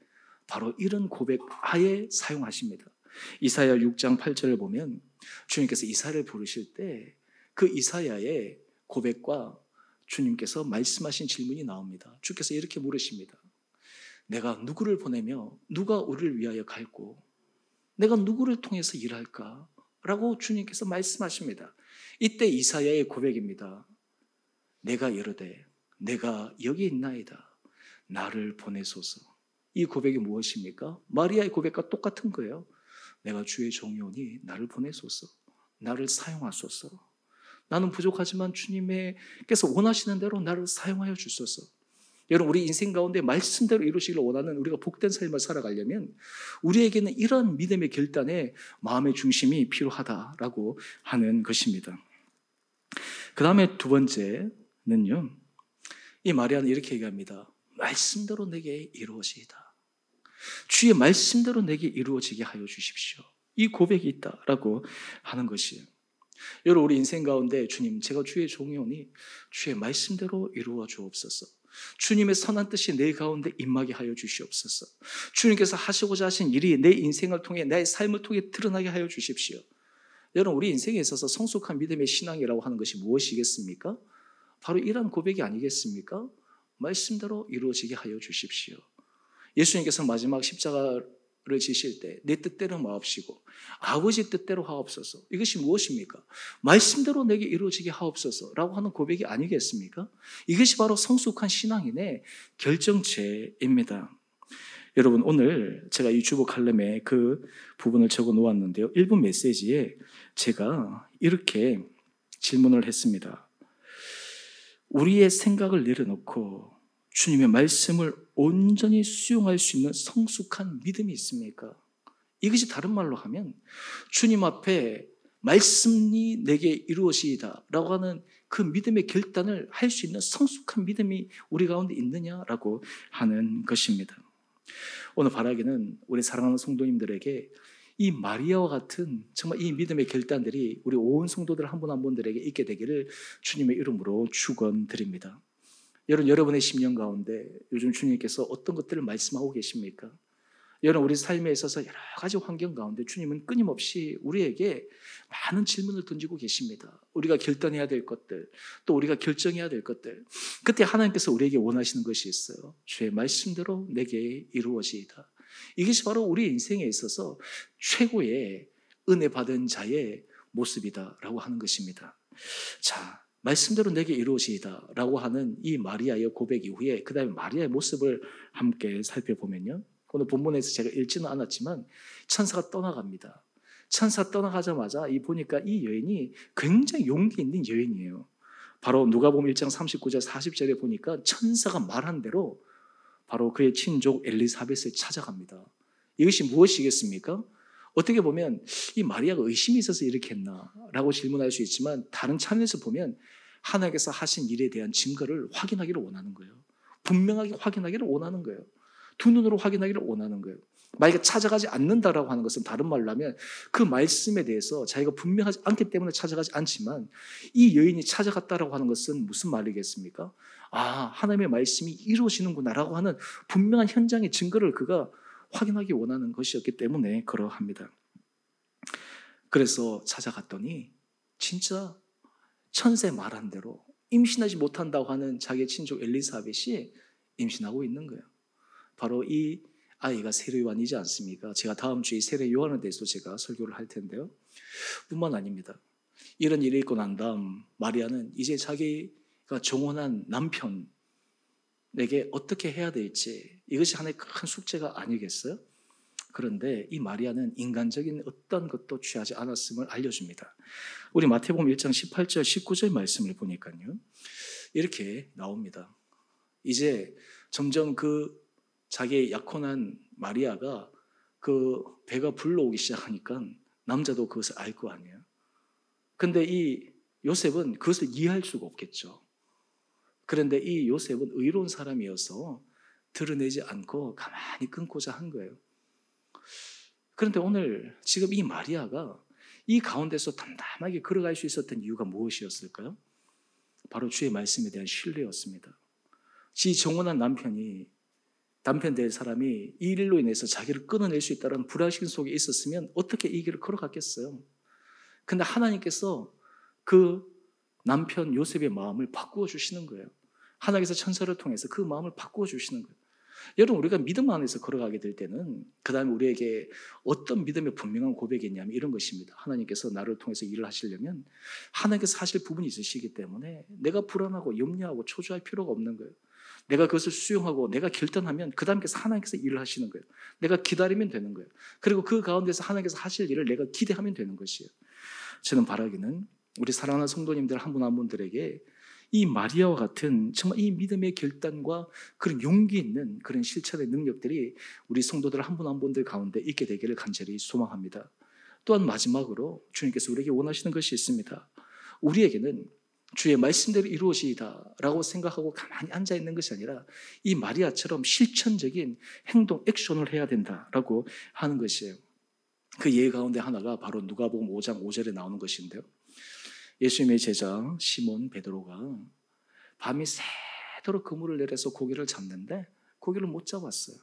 [SPEAKER 1] 바로 이런 고백 하에 사용하십니다. 이사야 6장 8절을 보면 주님께서 이사야를 부르실 때 그 이사야의 고백과 주님께서 말씀하신 질문이 나옵니다. 주께서 이렇게 물으십니다. 내가 누구를 보내며 누가 우리를 위하여 갈고 내가 누구를 통해서 일할까? 라고 주님께서 말씀하십니다. 이때 이사야의 고백입니다. 내가 이르되 내가 여기 있나이다. 나를 보내소서. 이 고백이 무엇입니까? 마리아의 고백과 똑같은 거예요. 내가 주의 종이오니 나를 보내소서. 나를 사용하소서. 나는 부족하지만 주님께서 원하시는 대로 나를 사용하여 주소서. 여러분, 우리 인생 가운데 말씀대로 이루시기를 원하는 우리가 복된 삶을 살아가려면 우리에게는 이런 믿음의 결단에 마음의 중심이 필요하다라고 하는 것입니다. 그 다음에 두 번째는요, 이 마리아는 이렇게 얘기합니다. 말씀대로 내게 이루어지이다. 주의 말씀대로 내게 이루어지게 하여 주십시오. 이 고백이 있다라고 하는 것이에요. 여러분, 우리 인생 가운데 주님, 제가 주의 종이오니 주의 말씀대로 이루어 주옵소서. 주님의 선한 뜻이 내 가운데 임하게 하여 주시옵소서. 주님께서 하시고자 하신 일이 내 인생을 통해, 내 삶을 통해 드러나게 하여 주십시오. 여러분, 우리 인생에 있어서 성숙한 믿음의 신앙이라고 하는 것이 무엇이겠습니까? 바로 이러한 고백이 아니겠습니까? 말씀대로 이루어지게 하여 주십시오. 예수님께서 마지막 십자가를 지실 때 내 뜻대로 마옵시고 아버지 뜻대로 하옵소서. 이것이 무엇입니까? 말씀대로 내게 이루어지게 하옵소서라고 하는 고백이 아니겠습니까? 이것이 바로 성숙한 신앙인의 결정체입니다. 여러분, 오늘 제가 이 주보 칼럼에 그 부분을 적어 놓았는데요. 1분 메시지에 제가 이렇게 질문을 했습니다. 우리의 생각을 내려놓고 주님의 말씀을 온전히 수용할 수 있는 성숙한 믿음이 있습니까? 이것이 다른 말로 하면 주님 앞에 말씀이 내게 이루어지이다 라고 하는 그 믿음의 결단을 할 수 있는 성숙한 믿음이 우리 가운데 있느냐라고 하는 것입니다. 오늘 바라기는 우리 사랑하는 성도님들에게 이 마리아와 같은 정말 이 믿음의 결단들이 우리 온 성도들 한 분 한 분들에게 있게 되기를 주님의 이름으로 축원드립니다. 여러분의 심령 가운데 요즘 주님께서 어떤 것들을 말씀하고 계십니까? 여러분, 우리 삶에 있어서 여러 가지 환경 가운데 주님은 끊임없이 우리에게 많은 질문을 던지고 계십니다. 우리가 결단해야 될 것들, 또 우리가 결정해야 될 것들, 그때 하나님께서 우리에게 원하시는 것이 있어요. 주의 말씀대로 내게 이루어지이다. 이것이 바로 우리 인생에 있어서 최고의 은혜 받은 자의 모습이다라고 하는 것입니다. 자, 말씀대로 내게 이루어지이다 라고 하는 이 마리아의 고백 이후에 그 다음에 마리아의 모습을 함께 살펴보면요, 오늘 본문에서 제가 읽지는 않았지만 천사가 떠나갑니다. 천사가 떠나가자마자 보니까 이 여인이 굉장히 용기 있는 여인이에요. 바로 누가복음 1장 39절 40절에 보니까 천사가 말한 대로 바로 그의 친족 엘리사벳을 찾아갑니다. 이것이 무엇이겠습니까? 어떻게 보면 이 마리아가 의심이 있어서 이렇게 했나라고 질문할 수 있지만 다른 차원에서 보면 하나님께서 하신 일에 대한 증거를 확인하기를 원하는 거예요. 분명하게 확인하기를 원하는 거예요. 두 눈으로 확인하기를 원하는 거예요. 만약에 찾아가지 않는다라고 하는 것은 다른 말로 하면 그 말씀에 대해서 자기가 분명하지 않기 때문에 찾아가지 않지만 이 여인이 찾아갔다라고 하는 것은 무슨 말이겠습니까? 아, 하나님의 말씀이 이루어지는구나라고 하는 분명한 현장의 증거를 그가 확인하기 원하는 것이었기 때문에 그러합니다. 그래서 찾아갔더니 진짜 천사의 말한 대로 임신하지 못한다고 하는 자기의 친족 엘리사벳이 임신하고 있는 거예요. 바로 이 아이가 세례 요한이지 않습니까? 제가 다음 주에 세례 요한에 대해서 제가 설교를 할 텐데요. 뿐만 아닙니다. 이런 일이 있고 난 다음 마리아는 이제 자기가 정혼한 남편에게 어떻게 해야 될지, 이것이 하나의 큰 숙제가 아니겠어요? 그런데 이 마리아는 인간적인 어떤 것도 취하지 않았음을 알려줍니다. 우리 마태복음 1장 18절 19절 말씀을 보니까요, 이렇게 나옵니다. 이제 점점 자기의 약혼한 마리아가 배가 불러오기 시작하니까 남자도 그것을 알 거 아니에요. 근데 이 요셉은 그것을 이해할 수가 없겠죠. 그런데 이 요셉은 의로운 사람이어서 드러내지 않고 가만히 끊고자 한 거예요. 그런데 오늘 지금 이 마리아가 이 가운데서 담담하게 걸어갈 수 있었던 이유가 무엇이었을까요? 바로 주의 말씀에 대한 신뢰였습니다. 지 정혼한 남편 될 사람이 이 일로 인해서 자기를 끊어낼 수 있다는 불안심 속에 있었으면 어떻게 이 길을 걸어갔겠어요? 근데 하나님께서 그 남편 요셉의 마음을 바꾸어 주시는 거예요. 하나님께서 천사를 통해서 그 마음을 바꾸어 주시는 거예요. 여러분, 우리가 믿음 안에서 걸어가게 될 때는 그 다음에 우리에게 어떤 믿음의 분명한 고백이 있냐면 이런 것입니다. 하나님께서 나를 통해서 일을 하시려면 하나님께서 하실 부분이 있으시기 때문에 내가 불안하고 염려하고 초조할 필요가 없는 거예요. 내가 그것을 수용하고 내가 결단하면 그 다음께서 하나님께서 일을 하시는 거예요. 내가 기다리면 되는 거예요. 그리고 그 가운데서 하나님께서 하실 일을 내가 기대하면 되는 것이에요. 저는 바라기는 우리 사랑하는 성도님들 한 분 한 분들에게 이 마리아와 같은 정말 이 믿음의 결단과 그런 용기 있는 그런 실천의 능력들이 우리 성도들 한 분 한 분들 가운데 있게 되기를 간절히 소망합니다. 또한 마지막으로 주님께서 우리에게 원하시는 것이 있습니다. 우리에게는 주의 말씀대로 이루어지이다 라고 생각하고 가만히 앉아있는 것이 아니라 이 마리아처럼 실천적인 행동, 액션을 해야 된다라고 하는 것이에요. 그 예의 가운데 하나가 바로 누가복음 5장 5절에 나오는 것인데요. 예수님의 제자 시몬 베드로가 밤이 새도록 그물을 내려서 고기를 잡는데 고기를 못 잡았어요.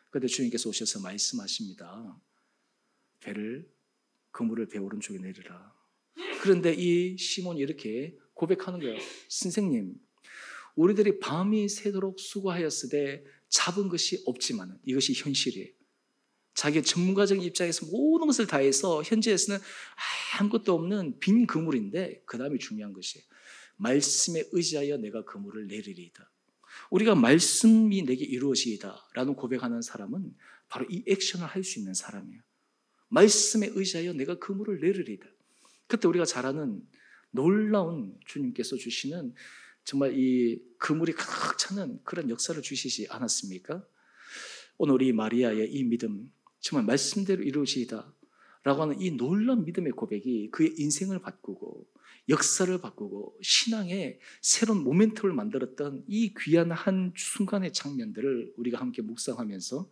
[SPEAKER 1] 그런데 주님께서 오셔서 말씀하십니다. 그물을 배 오른쪽에 내리라. 그런데 이 시몬이 이렇게 고백하는 거예요. 선생님, 우리들이 밤이 새도록 수고하였으되 잡은 것이 없지만 이것이 현실이에요. 자기의 전문가적인 입장에서 모든 것을 다해서 현재에서는 아무것도 없는 빈 그물인데 그 다음이 중요한 것이에요. 말씀에 의지하여 내가 그물을 내리리이다. 우리가 말씀이 내게 이루어지이다 라는 고백하는 사람은 바로 이 액션을 할 수 있는 사람이에요. 말씀에 의지하여 내가 그물을 내리리이다. 그때 우리가 잘 아는 놀라운 주님께서 주시는 정말 이 그물이 가득 차는 그런 역사를 주시지 않았습니까? 오늘 우리 마리아의 이 믿음, 정말 말씀대로 이루어지이다 라고 하는 이 놀라운 믿음의 고백이 그의 인생을 바꾸고 역사를 바꾸고 신앙의 새로운 모멘텀을 만들었던 이 귀한 한 순간의 장면들을 우리가 함께 묵상하면서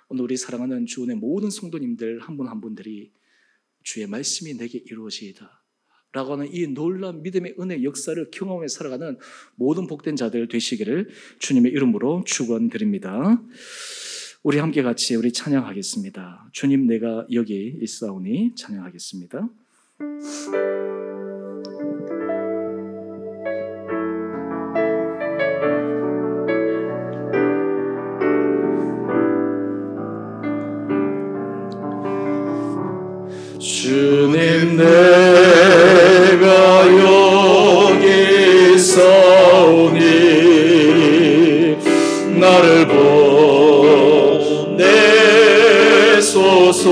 [SPEAKER 1] 오늘 우리 사랑하는 주은의 모든 성도님들 한 분 한 분들이 주의 말씀이 내게 이루어지이다 라고 하는 이 놀라운 믿음의 은혜 역사를 경험해 살아가는 모든 복된 자들 되시기를 주님의 이름으로 축원드립니다. 우리 함께 같이 우리 찬양하겠습니다. 주님 내가 여기 있사오니 찬양하겠습니다.
[SPEAKER 2] 주님 내가 여기 있사오니 나를 보내소서.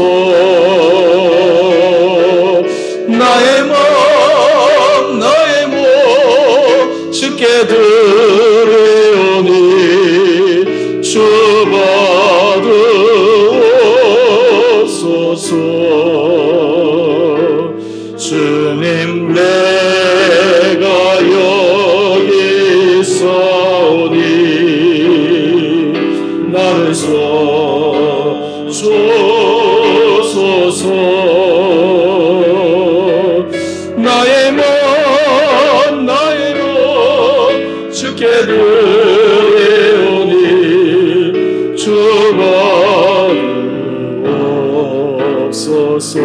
[SPEAKER 2] 나의 몸 주께 드리오니 주 받으옵소서. 주님 내가 여기 있사오니 나를 써주소서. 나의 몸 주께 드리오니 주 받으옵소서.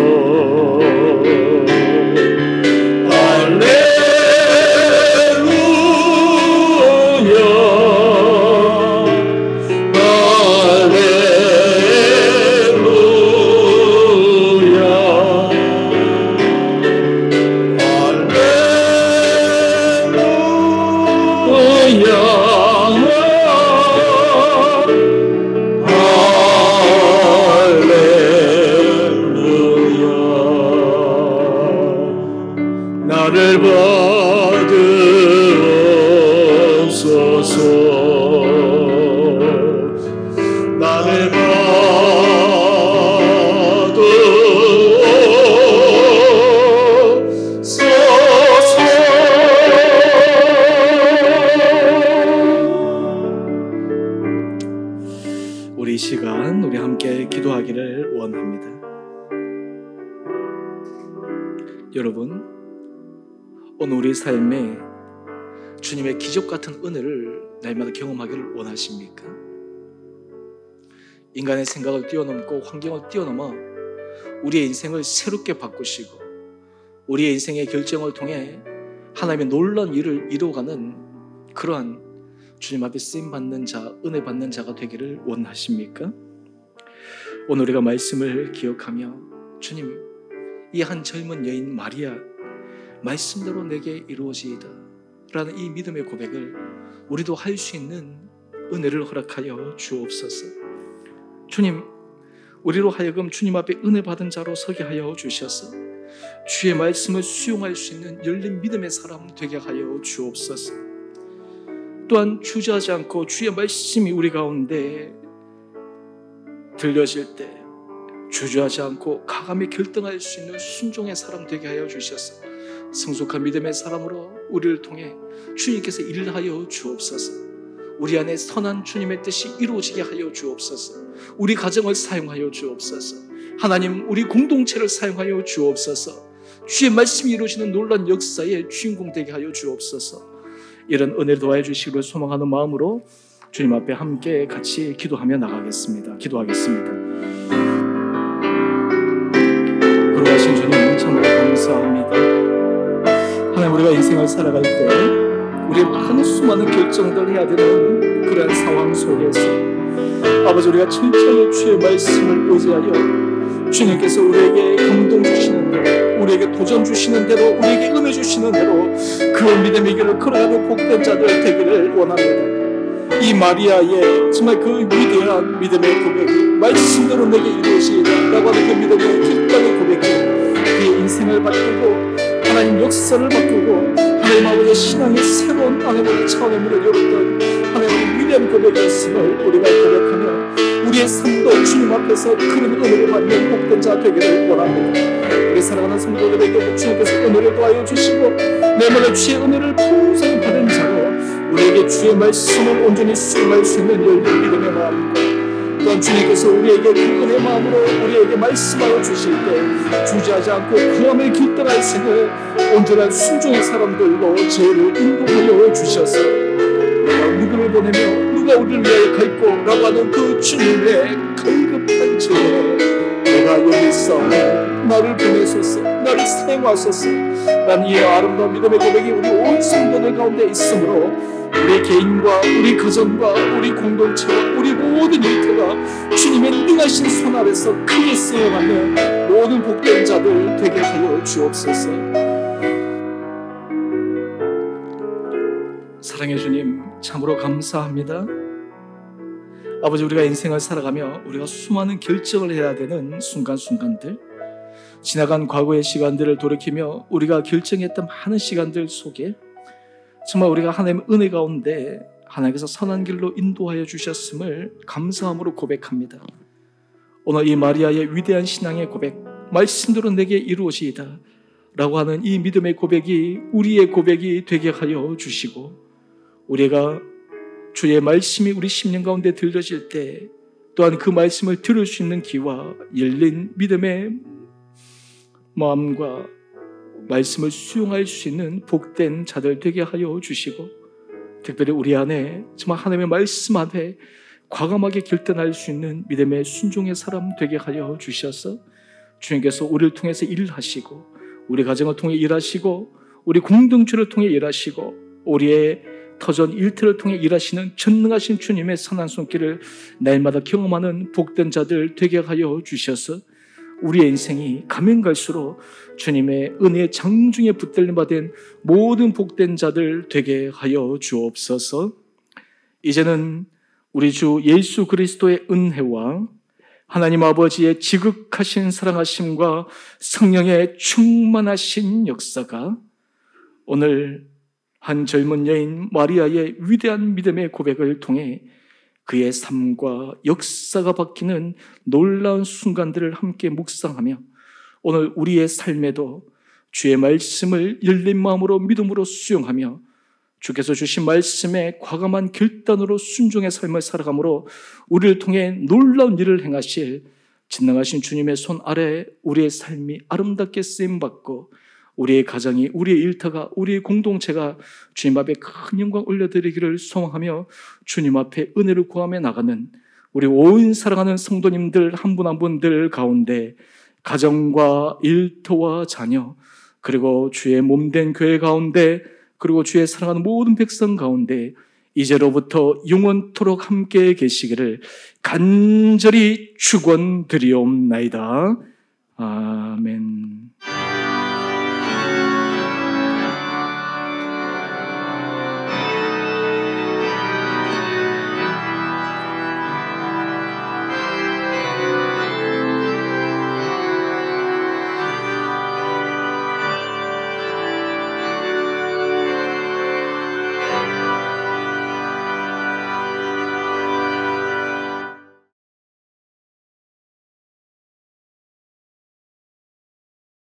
[SPEAKER 2] 나를 받으옵소서. 나를 받으옵소서.
[SPEAKER 1] 우리 이 시간 우리 함께 기도하기를 원합니다. 여러분, 오늘 우리 삶에 주님의 기적 같은 은혜를 날마다 경험하기를 원하십니까? 인간의 생각을 뛰어넘고 환경을 뛰어넘어 우리의 인생을 새롭게 바꾸시고 우리의 인생의 결정을 통해 하나님의 놀라운 일을 이루어가는 그러한 주님 앞에 쓰임받는 자, 은혜 받는 자가 되기를 원하십니까? 오늘 우리가 말씀을 기억하며 주님, 이 한 젊은 여인 마리아 말씀대로 내게 이루어지이다 라는 이 믿음의 고백을 우리도 할 수 있는 은혜를 허락하여 주옵소서. 주님, 우리로 하여금 주님 앞에 은혜 받은 자로 서게 하여 주셔서 주의 말씀을 수용할 수 있는 열린 믿음의 사람 되게 하여 주옵소서. 또한 주저하지 않고 주의 말씀이 우리 가운데 들려질 때 주저하지 않고 과감히 결정할 수 있는 순종의 사람 되게 하여 주셔서 성숙한 믿음의 사람으로 우리를 통해 주님께서 일하여 주옵소서. 우리 안에 선한 주님의 뜻이 이루어지게 하여 주옵소서. 우리 가정을 사용하여 주옵소서. 하나님, 우리 공동체를 사용하여 주옵소서. 주의 말씀이 이루어지는 놀라운 역사의 주인공 되게 하여 주옵소서. 이런 은혜를 도와해 주시기를 소망하는 마음으로 주님 앞에 함께 같이 기도하며 나가겠습니다. 기도하겠습니다. 거룩하신 주님, 참으로 감사합니다. 하나님, 우리가 인생을 살아갈 때 우리 많은 수많은 결정들을 해야 되는 그런 상황 속에서 아버지, 우리가 철저히 주의 말씀을 의지하여 주님께서 우리에게 감동 주시는 대로, 우리에게 도전 주시는 대로, 우리에게 은혜 주시는 대로 그 믿음의 길을 걸어가는 복된 자들 되기를 원합니다. 이 마리아의 정말 그 위대한 믿음의 고백이 말씀대로 내게 이루어지리라 라고 하는 그 믿음의 길가의 고백이 그의 인생을 바꾸고 하나님 역사를 바꾸고 하나님 아버지의 신앙의 새로운 하나님의 차원의 문을 열었던 하나님의 위대한 고백이었음을 우리가 고백하며 우리의 삶도 주님 앞에서 그런 은혜를 받는 복된 자 되기를 원합니다. 우리 사랑하는 성도들에게 주님께서 은혜를 더하여 주시고 내면의 주의 은혜를 풍성히 받은 자로 우리에게 주의 말씀을 온전히 수용할 수 있는 열린 믿음의 마음과 또한 주님께서 우리에게 그 은혜의 마음으로 우리에게 말씀하여 주실 때 주저하지 않고 그 마음을 길들할 수 있는 온전한 순종의 사람들로 저희를 인도하여 주셔서 내가 누구를 보내며 누가 우리를 위하여 갈고 라고 하는 그 주님의 갈급한 제에 내가 여기 있사오니 나를 보내소서, 나를 사용하소서. 난 이 아름다운 믿음의 고백이 우리 온 성도들 가운데 있으므로 우리 개인과 우리 가정과 우리 공동체와 우리 모든 일터가 주님의 능하신 손 아래서 크게 쓰여가는 모든 복된 자들 되게 하여 주옵소서. 사랑해 주님, 참으로 감사합니다. 아버지, 우리가 인생을 살아가며 우리가 수많은 결정을 해야 되는 순간순간들, 지나간 과거의 시간들을 돌이키며 우리가 결정했던 많은 시간들 속에 정말 우리가 하나님의 은혜 가운데 하나님께서 선한 길로 인도하여 주셨음을 감사함으로 고백합니다. 오늘 이 마리아의 위대한 신앙의 고백, 말씀대로 내게 이루어지이다 라고 하는 이 믿음의 고백이 우리의 고백이 되게 하여 주시고, 우리가 주의 말씀이 우리 심령 가운데 들려질 때 또한 그 말씀을 들을 수 있는 귀와 열린 믿음의 마음과 말씀을 수용할 수 있는 복된 자들 되게 하여 주시고, 특별히 우리 안에 정말 하나님의 말씀 앞에 과감하게 결단할 수 있는 믿음의 순종의 사람 되게 하여 주셔서 주님께서 우리를 통해서 일하시고 우리 가정을 통해 일하시고 우리 공동체를 통해 일하시고 우리의 터전 일터를 통해 일하시는 전능하신 주님의 선한 손길을 날마다 경험하는 복된 자들 되게 하여 주셔서 우리의 인생이 가면 갈수록 주님의 은혜의 장중에 붙들림 받은 모든 복된 자들 되게 하여 주옵소서. 이제는 우리 주 예수 그리스도의 은혜와 하나님 아버지의 지극하신 사랑하심과 성령의 충만하신 역사가 오늘 한 젊은 여인 마리아의 위대한 믿음의 고백을 통해 그의 삶과 역사가 바뀌는 놀라운 순간들을 함께 묵상하며 오늘 우리의 삶에도 주의 말씀을 열린 마음으로 믿음으로 수용하며 주께서 주신 말씀에 과감한 결단으로 순종의 삶을 살아감으로 우리를 통해 놀라운 일을 행하실 진능하신 주님의 손 아래 우리의 삶이 아름답게 쓰임받고 우리의 가정이, 우리의 일터가, 우리의 공동체가 주님 앞에 큰 영광 올려드리기를 소망하며 주님 앞에 은혜를 구하며 나가는 우리 온 사랑하는 성도님들 한 분 한 분들 가운데 가정과 일터와 자녀 그리고 주의 몸된 교회 가운데 그리고 주의 사랑하는 모든 백성 가운데 이제로부터 영원토록 함께 계시기를 간절히 축원드리옵나이다. 아멘.